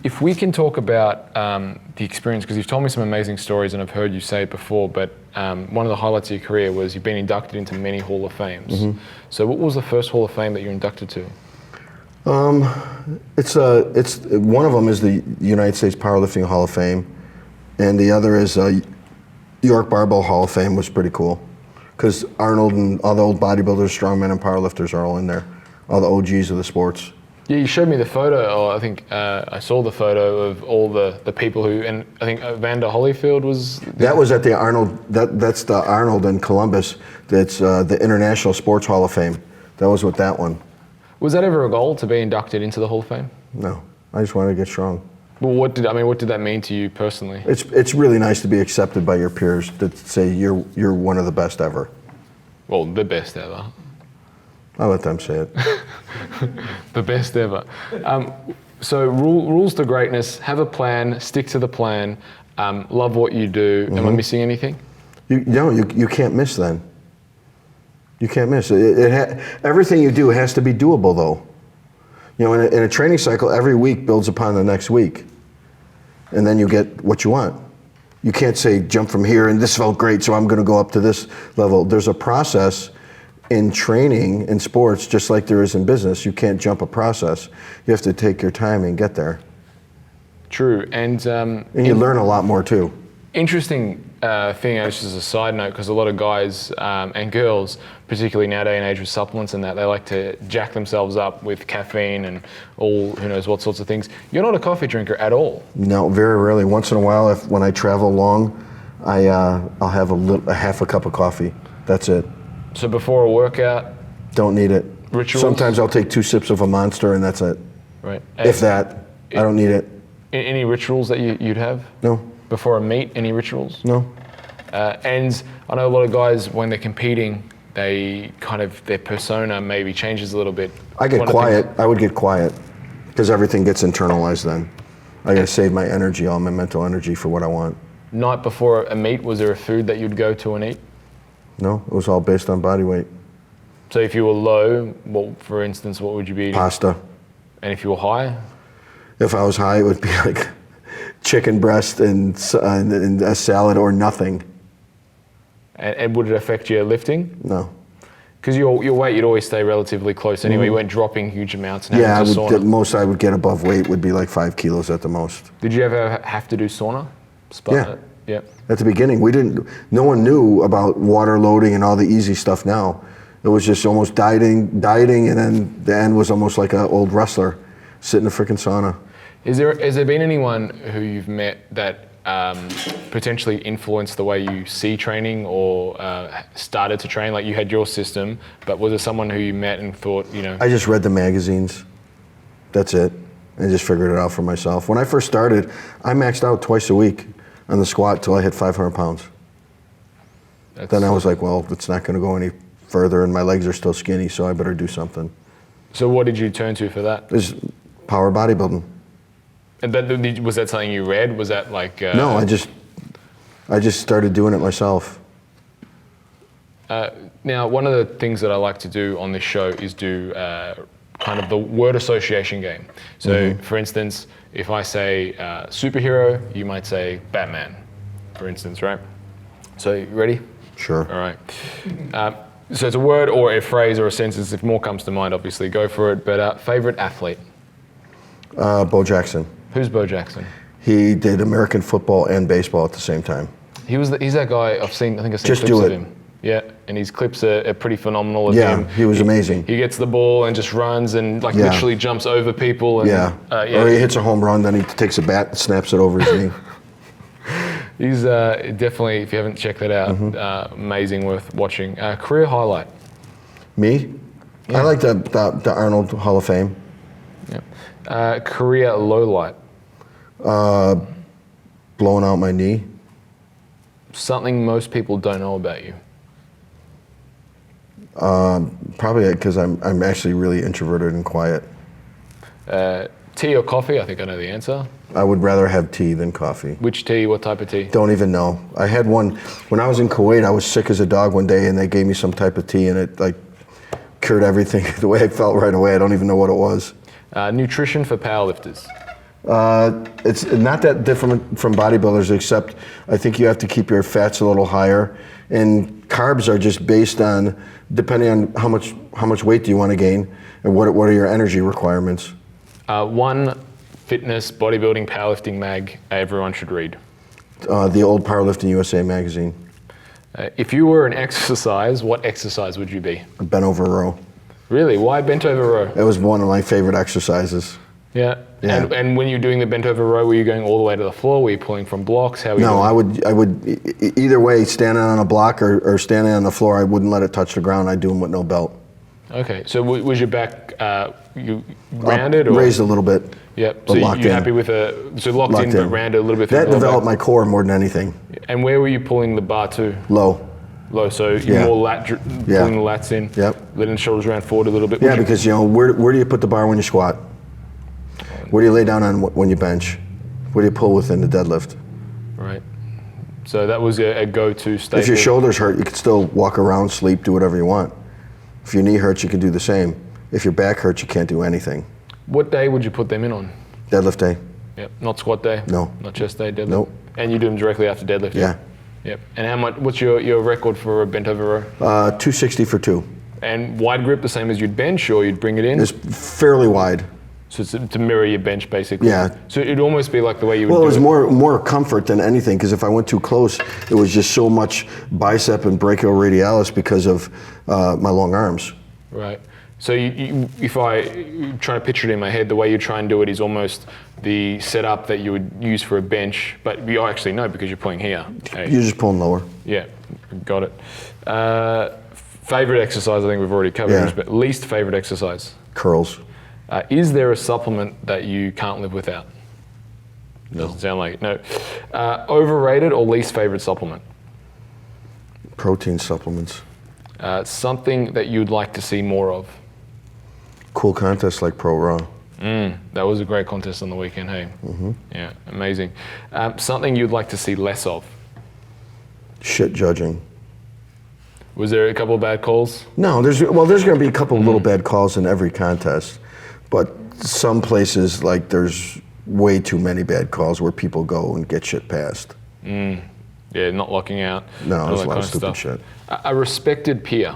If we can talk about the experience, because you've told me some amazing stories and I've heard you say it before, but one of the highlights of your career was you've been inducted into many Hall of Fames. Mm-hmm. So what was the first Hall of Fame that you're inducted to? It's one of them is the United States Powerlifting Hall of Fame, and the other is York Barbell Hall of Fame, was pretty cool, because Arnold and all the old bodybuilders, strongmen, and powerlifters are all in there, all the OGs of the sports. Yeah, you showed me the photo, or I think I saw the photo of all the people who, and I think Evander Holyfield was... That was at the Arnold, that's the Arnold in Columbus, that's the International Sports Hall of Fame. That was with that one. Was that ever a goal, to be inducted into the Hall of Fame? No, I just wanted to get strong. Well, what did that mean to you personally? It's really nice to be accepted by your peers that say you're one of the best ever. Well, the best ever. I'll let them say it. The best ever. So rules to greatness: have a plan, stick to the plan, love what you do. Mm-hmm. Am I missing anything? You can't miss then. You can't miss it. Everything you do has to be doable though. You know, in a training cycle, every week builds upon the next week. And then you get what you want. You can't say, jump from here and this felt great, so I'm gonna go up to this level. There's a process in training in sports, just like there is in business. You can't jump a process. You have to take your time and get there. True, and you learn a lot more too. Interesting thing, just as a side note, because a lot of guys and girls, particularly nowadays and age with supplements and that, they like to jack themselves up with caffeine and all who knows what sorts of things. You're not a coffee drinker at all. No, very rarely. Once in a while, when I travel long, I'll have a half a cup of coffee. That's it. So before a workout, Don't need it. Rituals? Sometimes I'll take 2 sips of a Monster and that's it. right? If that, I don't need it. Any rituals that you'd have? No, Before a meet, any rituals? no. And I know a lot of guys, when they're competing, they kind of, their persona maybe changes a little bit. I get One of the quiet. things- I would get quiet because everything gets internalized then. I gotta save my energy, all my mental energy for what I want. Night before a meet, was there a food that you'd go to and eat? No, it was all based on body weight. So if you were low, well, for instance, what would you be eating? Pasta. And if you were high? If I was high, it would be like chicken breast and a salad or nothing. And would it affect your lifting? No. Because your weight, you'd always stay relatively close anyway. You weren't dropping huge amounts. And Yeah, having to the sauna. most I would get above weight would be like 5 kilos at the most. Did you ever have to do sauna? Yeah. Yeah. At the beginning, no one knew about water loading and all the easy stuff now. It was just almost dieting, and then the end was almost like an old wrestler sitting in a freaking sauna. Has there been anyone who you've met that potentially influenced the way you see training or started to train? Like you had your system, but was there someone who you met and thought, I just read the magazines. That's it. I just figured it out for myself. When I first started, I maxed out twice a week on the squat till I hit 500 pounds. Then I was like, well, it's not going to go any further, and my legs are still skinny, so I better do something. So what did you turn to for that? It's power bodybuilding. And was that something you read? Was that like... No, I just started doing it myself. Now, one of the things that I like to do on this show is do kind of the word association game. So, for instance, if I say superhero, you might say Batman, for instance, right? So, you ready? Sure. All right. So it's a word or a phrase or a sentence. If more comes to mind, obviously, go for it. But favorite athlete? Bo Jackson. Who's Bo Jackson? He did American football and baseball at the same time. He's that guy I think I've seen Just clips do of it. him. Yeah, and his clips are pretty phenomenal of Yeah, him. he was amazing. He gets the ball and just runs and Yeah. literally jumps over people. And, Yeah. yeah. Or he hits a home run, then he takes a bat and snaps it over his knee. He's definitely, if you haven't checked that out, amazing, worth watching. Career highlight. Me? Yeah. I like the Arnold Hall of Fame. Yeah. Career low light. Blowing out my knee. Something most people don't know about you. Probably because I'm actually really introverted and quiet. Tea or coffee? I think I know the answer. I would rather have tea than coffee. Which tea? What type of tea? Don't even know. I had one when I was in Kuwait. I was sick as a dog one day, and they gave me some type of tea, and it like cured everything the way I felt right away. I don't even know what it was. Nutrition for powerlifters. It's not that different from bodybuilders, except I think you have to keep your fats a little higher, and carbs are just based on depending on how much weight do you want to gain, and what are your energy requirements. One fitness, bodybuilding, powerlifting mag everyone should read. The old Powerlifting USA magazine. If you were an exercise, what exercise would you be? A bent over row. Really? Why bent over row? It was one of my favorite exercises. Yeah. Yeah. And when you're doing the bent over row, were you going all the way to the floor? Were you pulling from blocks? How were you doing? I would either way, standing on a block or standing on the floor, I wouldn't let it touch the ground. I'd do them with no belt. Okay. So was your back you rounded or raised a little bit? Yep. But So locked you're in. happy with locked in but rounded a little bit. That through the lower developed back? my core more than anything. And where were you pulling the bar to? Low. Low. So you're Yeah. more pulling Yeah. the lats in. Yep. Letting the shoulders round forward a little bit. Yeah, because where do you put the bar when you squat? Where do you lay down on when you bench? Where do you pull within the deadlift? Right. So that was a go-to staple. If your shoulders hurt, you can still walk around, sleep, do whatever you want. If your knee hurts, you can do the same. If your back hurts, you can't do anything. What day would you put them in on? Deadlift day. Yep. Not squat day? No. Not chest day, deadlift? Nope. And you do them directly after deadlift? Yeah. Yep. And how much? What's your record for a bent over row? 260 for 2. And wide grip the same as you'd bench, or you'd bring it in? It's fairly wide. So it's to mirror your bench, basically. Yeah. So it'd almost be like the way you would Well, do it was it. more comfort than anything, because if I went too close, it was just so much bicep and brachioradialis because of my long arms. Right. So if I try to picture it in my head, the way you try and do it is almost the setup that you would use for a bench, but you actually know because you're pulling here. Hey. You're just pulling lower. Yeah, got it. Favorite exercise, I think we've already covered, Yeah. but least favorite exercise. Curls. Is there a supplement that you can't live without? No. Doesn't sound like it. No. Overrated or least favorite supplement? Protein supplements. Something that you'd like to see more of? Cool contests like Pro Raw. That was a great contest on the weekend, hey? Mm-hmm. Yeah, amazing. Something you'd like to see less of? Shit judging. Was there a couple of bad calls? No, there's going to be a couple of little bad calls in every contest, but some places, like, there's way too many bad calls where people go and get shit passed. Yeah, not locking out. No, all there's that a lot kind of stupid stuff. shit. A respected peer.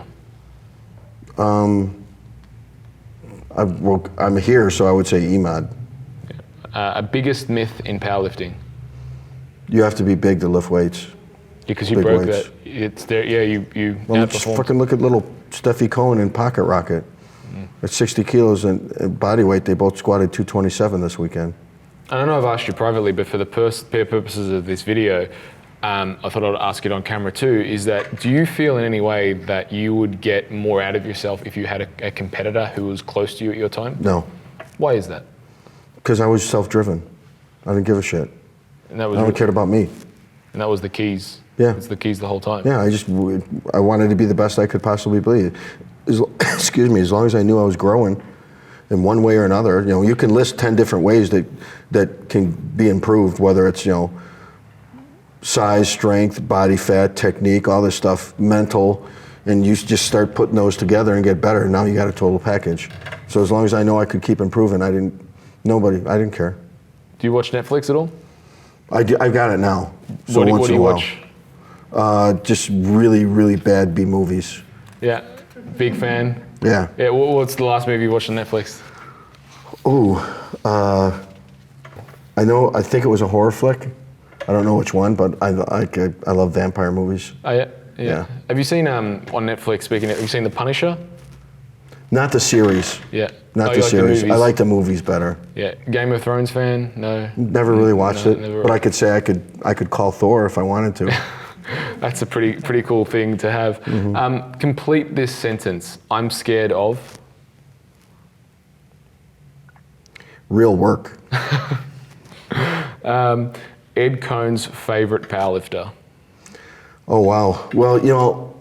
I'm here, so I would say Emad. A biggest myth in powerlifting. You have to be big to lift weights. Because you Big broke weights. that. It's there. Yeah, you Well, just outperformed. fucking look at little Ed Coan and Pocket Rocket. At 60 kilos and body weight, they both squatted 227 this weekend. I don't know if I've asked you privately, but for the purposes of this video, I thought I'd ask it on camera too, is that do you feel in any way that you would get more out of yourself if you had a competitor who was close to you at your time? No, Why is that? because I was self-driven. I didn't give a shit. And that was I don't care about me. And that was the keys. Yeah. It's the keys the whole time. Yeah, I wanted to be the best I could possibly be. Excuse me, as long as I knew I was growing in one way or another. You know, you can list 10 different ways that can be improved, whether it's, you know, size, strength, body fat, technique, all this stuff, mental, and you just start putting those together and get better. Now you got a total package. So as long as I know I could keep improving, I didn't care. Do you watch Netflix at all? I got it now. So What once do in you a while. watch? Just really, really bad B movies. Yeah. Big fan. Yeah. Yeah. What's the last movie you watched on Netflix? Ooh, I think it was a horror flick. I don't know which one, but I love vampire movies. Oh yeah. Yeah. Have you seen on Netflix? Speaking of, have you seen The Punisher? Not the series. Yeah. Not Oh, the you like series. movies? I like the movies better. Yeah. Game of Thrones fan? No. Never really watched No, it, never. but I could say I could call Thor if I wanted to. That's a pretty cool thing to have. Complete this sentence. I'm scared of. Real work. Ed Coan's favorite powerlifter. Oh wow. Well, you know,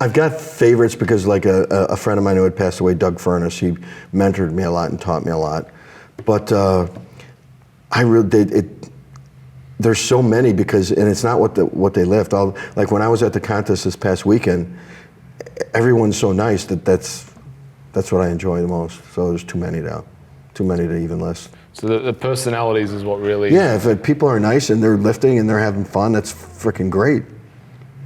I've got favorites because, like, a friend of mine who had passed away, Doug Furness, he mentored me a lot and taught me a lot. But there's so many because, and it's not what they lift. Like when I was at the contest this past weekend, everyone's so nice that's what I enjoy the most. So there's too many now, too many to even list. So the personalities is what really. Yeah, if people are nice and they're lifting and they're having fun, that's freaking great.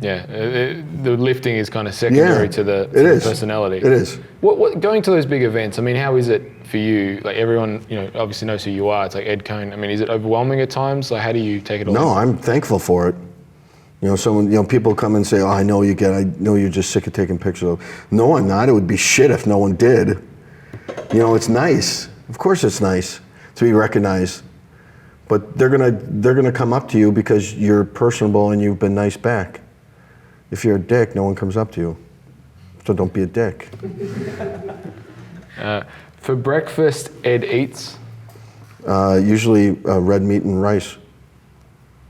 Yeah, the lifting is kind of secondary to the personality. It is. What going to those big events? I mean, how is it for you? Like everyone, you know, obviously knows who you are. It's like Ed Coan. I mean, is it overwhelming at times? Like, how do you take it all? No, I'm thankful for it. You know, people come and say, "Oh, I know you're just sick of taking pictures." No, I'm not. It would be shit if no one did. You know, it's nice. Of course, it's nice to be recognized. But they're gonna come up to you because you're personable and you've been nice back. If you're a dick, no one comes up to you. So don't be a dick. For breakfast, Ed eats. Usually red meat and rice.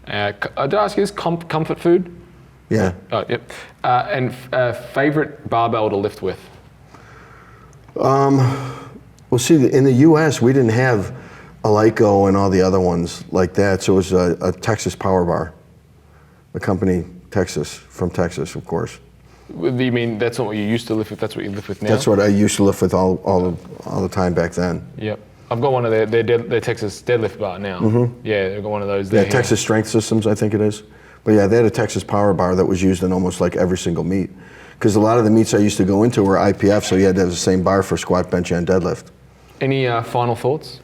Did I ask you this? Comfort food? Yeah. Oh, yep. And favorite barbell to lift with? Well, see, in the U.S., we didn't have a Lyco and all the other ones like that. So it was a Texas Power Bar, a company from Texas, of course. You mean that's not what you used to lift with? That's what you lift with now? That's what I used to lift with all the time back then. Yep. I've got one of their Texas deadlift bar now. Mm-hmm. Yeah, they've got one of those there. Yeah, Texas Strength Systems, I think it is. But yeah, they had a Texas Power Bar that was used in almost like every single meet. Because a lot of the meets I used to go into were IPF, so you had to have the same bar for squat, bench, and deadlift. Any final thoughts?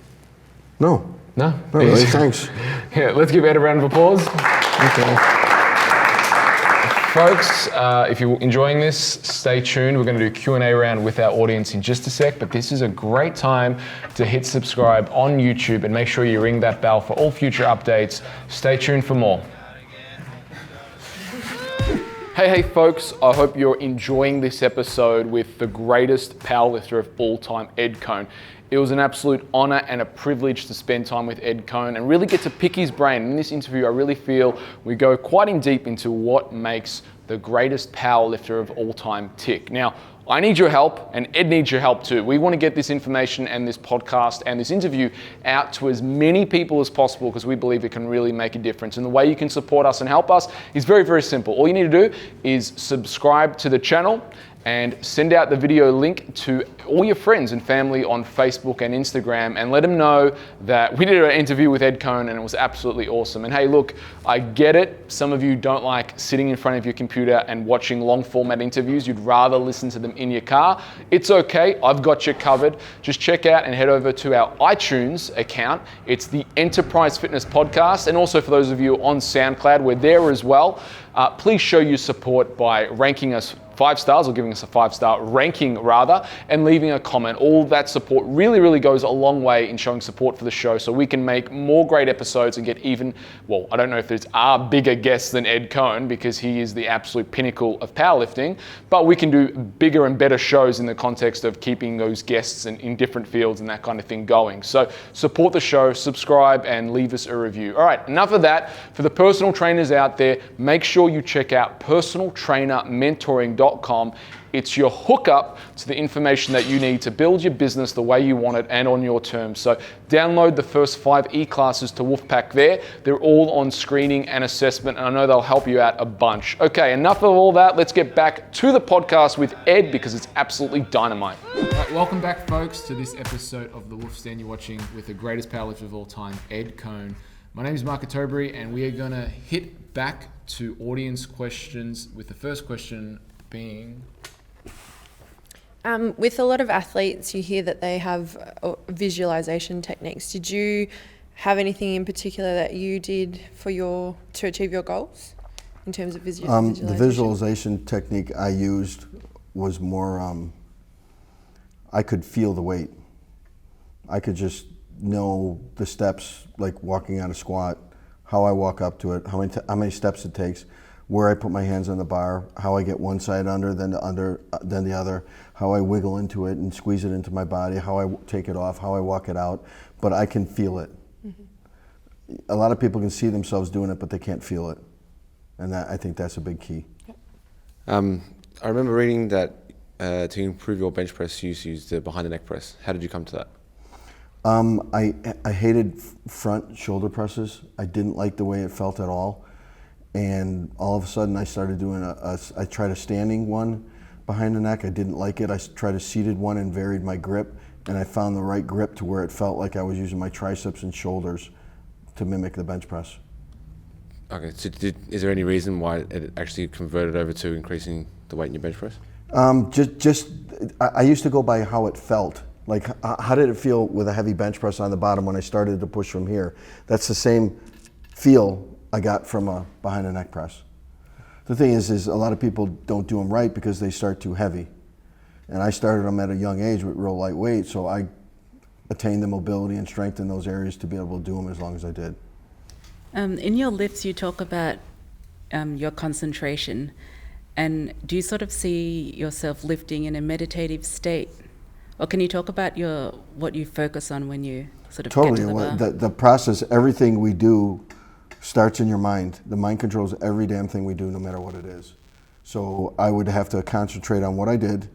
No. No? No, really, thanks. Yeah, let's give Ed a round of applause. Okay. Folks, if you're enjoying this, stay tuned. We're going to do Q&A round with our audience in just a sec, but this is a great time to hit subscribe on YouTube and make sure you ring that bell for all future updates. Stay tuned for more. Hey folks, I hope you're enjoying this episode with the greatest powerlifter of all time, Ed Coan. It was an absolute honor and a privilege to spend time with Ed Coan and really get to pick his brain. In this interview, I really feel we go quite in deep into what makes the greatest powerlifter of all time tick. Now, I need your help and Ed needs your help too. We want to get this information and this podcast and this interview out to as many people as possible because we believe it can really make a difference. And the way you can support us and help us is very, very simple. All you need to do is subscribe to the channel and send out the video link to all your friends and family on Facebook and Instagram and let them know that we did an interview with Ed Coan and it was absolutely awesome. And hey, look, I get it. Some of you don't like sitting in front of your computer and watching long format interviews. You'd rather listen to them in your car. It's okay. I've got you covered. Just check out and head over to our iTunes account. It's the Enterprise Fitness Podcast. And also for those of you on SoundCloud, we're there as well. Please show your support by ranking us 5 stars or giving us a 5-star ranking rather, and leaving a comment. All that support really, really goes a long way in showing support for the show so we can make more great episodes and get even, well, I don't know if there's bigger guests than Ed Coan because he is the absolute pinnacle of powerlifting, but we can do bigger and better shows in the context of keeping those guests in different fields and that kind of thing going. So support the show, subscribe, and leave us a review. All right, enough of that. For the personal trainers out there, make sure you check out personaltrainermentoring.com. It's your hookup to the information that you need to build your business the way you want it and on your terms. So download the first 5 e-classes to Wolfpack there. They're all on screening and assessment, and I know they'll help you out a bunch. Okay, enough of all that. Let's get back to the podcast with Ed because it's absolutely dynamite. All right, welcome back, folks, to this episode of The Wolf Stand. You're watching with the greatest powerlifter of all time, Ed Coan. My name is Mark Tobury, and we are going to hit back to audience questions with the first question being... With a lot of athletes, you hear that they have visualization techniques. Did you have anything in particular that you did to achieve your goals in terms of visualization? The visualization technique I used was more, I could feel the weight. I could just know the steps, like walking on a squat, how I walk up to it, how many steps it takes, where I put my hands on the bar, how I get one side under, then the other, how I wiggle into it and squeeze it into my body, how I take it off, how I walk it out, but I can feel it. Mm-hmm. A lot of people can see themselves doing it, but they can't feel it. And I think that's a big key. I remember reading that to improve your bench press, you used the behind the neck press. How did you come to that? I hated front shoulder presses. I didn't like the way it felt at all. And all of a sudden I started doing I tried a standing one behind the neck. I didn't like it. I tried a seated one and varied my grip, and I found the right grip to where it felt like I was using my triceps and shoulders to mimic the bench press. Okay, so is there any reason why it actually converted over to increasing the weight in your bench press? I used to go by how it felt. Like, how did it feel with a heavy bench press on the bottom when I started to push from here? That's the same feel I got from a behind the neck press. The thing is a lot of people don't do them right because they start too heavy. And I started them at a young age with real light weight, so I attained the mobility and strength in those areas to be able to do them as long as I did. In your lifts, you talk about your concentration. And do you sort of see yourself lifting in a meditative state? Or can you talk about what you focus on when you sort of get to the bar? The process, everything we do starts in your mind. The mind controls every damn thing we do, no matter what it is. So I would have to concentrate on what I did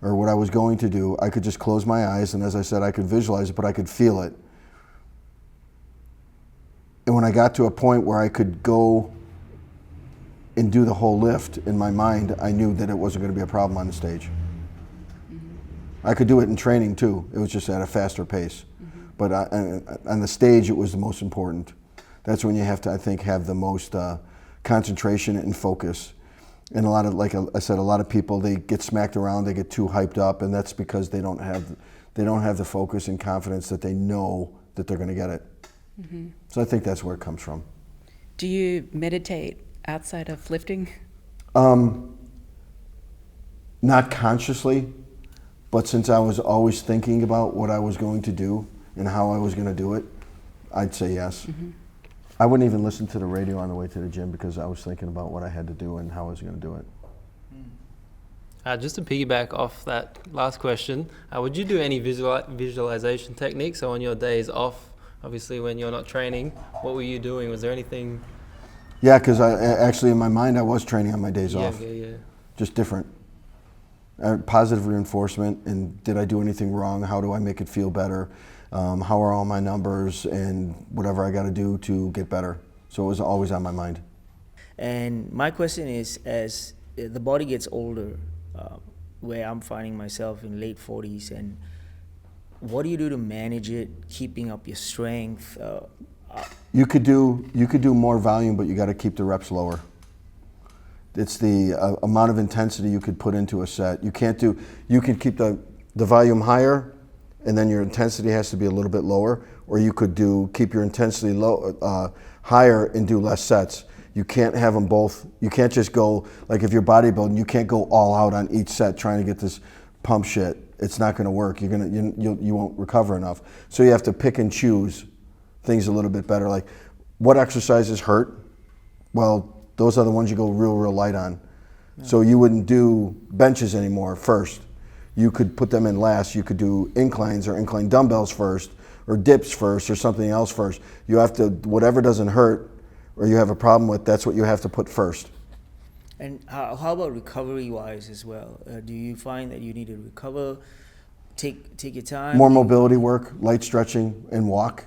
or what I was going to do. I could just close my eyes, and as I said, I could visualize it, but I could feel it. And when I got to a point where I could go and do the whole lift in my mind, I knew that it wasn't going to be a problem on the stage. Mm-hmm. I could do it in training too. It was just at a faster pace. Mm-hmm. But on the stage, it was the most important. That's when you have to, I think, have the most concentration and focus. And like I said, a lot of people, they get smacked around, they get too hyped up, and that's because they don't have the focus and confidence that they know that they're going to get it. Mm-hmm. So I think that's where it comes from. Do you meditate outside of lifting? Not consciously, but since I was always thinking about what I was going to do and how I was going to do it, I'd say yes. Mm-hmm. I wouldn't even listen to the radio on the way to the gym because I was thinking about what I had to do and how I was going to do it. Just to piggyback off that last question, would you do any visualization techniques? So on your days off, obviously when you're not training, what were you doing? Was there anything? Yeah, because actually in my mind I was training on my days off. Yeah. Just different. Positive reinforcement, and did I do anything wrong? How do I make it feel better? How are all my numbers and whatever I got to do to get better? So it was always on my mind. And my question is, as the body gets older, where I'm finding myself in late 40s, and what do you do to manage it, keeping up your strength? You could do more volume, but you got to keep the reps lower. It's the amount of intensity you could put into a set. You can keep the volume higher, and then your intensity has to be a little bit lower, or you could keep your intensity higher and do less sets. You can't have them both. You can't just go, like if you're bodybuilding, you can't go all out on each set trying to get this pump shit. It's not going to work. You won't recover enough. So you have to pick and choose things a little bit better. Like, what exercises hurt? Well, those are the ones you go real light on. Yeah. So you wouldn't do benches anymore first. You could put them in last. You could do inclines or incline dumbbells first, or dips first, or something else first. You have to, whatever doesn't hurt or you have a problem with, that's what you have to put first. And how about recovery-wise as well? Do you find that you need to recover, take your time? More mobility work, light stretching, and walk.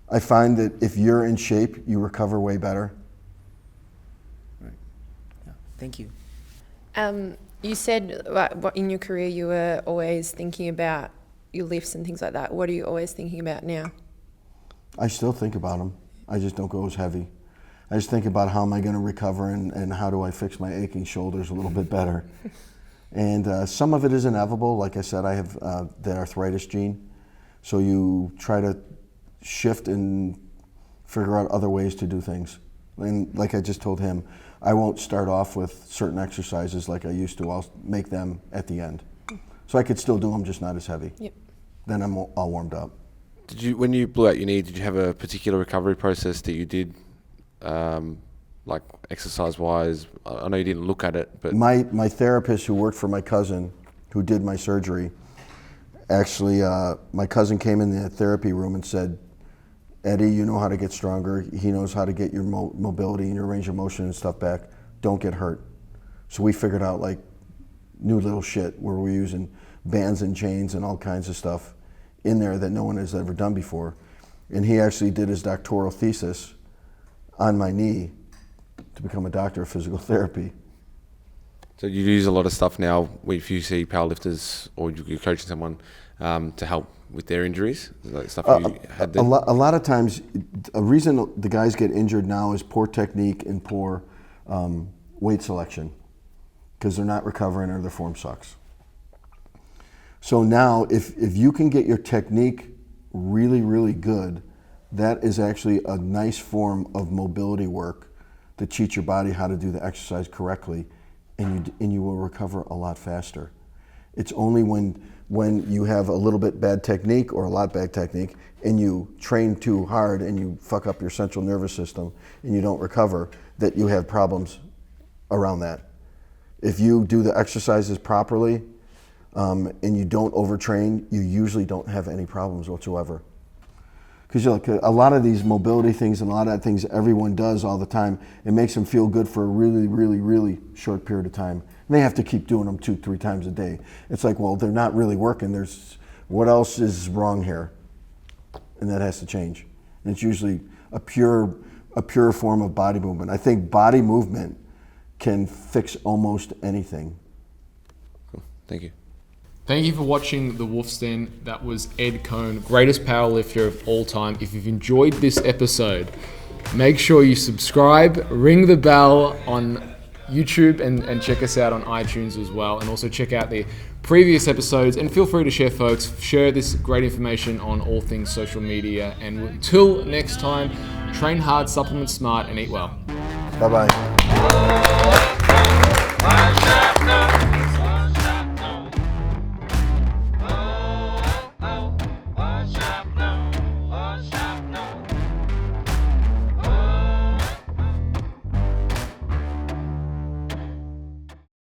I find that if you're in shape, you recover way better. Right. Yeah. Thank you. You said in your career you were always thinking about your lifts and things like that. What are you always thinking about now? I still think about them. I just don't go as heavy. I just think about how am I going to recover and how do I fix my aching shoulders a little bit better. And some of it is inevitable. Like I said, I have the arthritis gene. So you try to shift and figure out other ways to do things. And like I just told him, I won't start off with certain exercises like I used to. I'll make them at the end. So I could still do them, just not as heavy. Yep. Then I'm all warmed up. When you blew out your knee, did you have a particular recovery process that you did, like exercise-wise? I know you didn't look at it, but my therapist who worked for my cousin, who did my surgery, actually, my cousin came in the therapy room and said, "Eddie, you know how to get stronger. He knows how to get your mobility and your range of motion and stuff back. Don't get hurt." So we figured out like new little shit where we're using bands and chains and all kinds of stuff in there that no one has ever done before. And he actually did his doctoral thesis on my knee to become a doctor of physical therapy. So you use a lot of stuff now if you see powerlifters or you're coaching someone to help with their injuries? Like stuff you had then? A lot of times, a reason the guys get injured now is poor technique and poor weight selection because they're not recovering or their form sucks. So now, if you can get your technique really good, that is actually a nice form of mobility work to teach your body how to do the exercise correctly, and you will recover a lot faster. It's only when you have a little bit bad technique or a lot bad technique and you train too hard and you fuck up your central nervous system and you don't recover that you have problems around that. If you do the exercises properly and you don't overtrain, you usually don't have any problems whatsoever. Because a lot of these mobility things and a lot of things everyone does all the time, it makes them feel good for a really short period of time. And they have to keep doing them 2-3 times a day. It's like, well, they're not really working. What else is wrong here? And that has to change. And it's usually a pure form of body movement. I think body movement can fix almost anything. Cool. Thank you. Thank you for watching The Wolf's Den. That was Ed Coan, greatest powerlifter of all time. If you've enjoyed this episode, make sure you subscribe, ring the bell on YouTube, and check us out on iTunes as well. And also check out the previous episodes. And feel free to share, folks. Share this great information on all things social media. And until next time, train hard, supplement smart, and eat well. Bye-bye.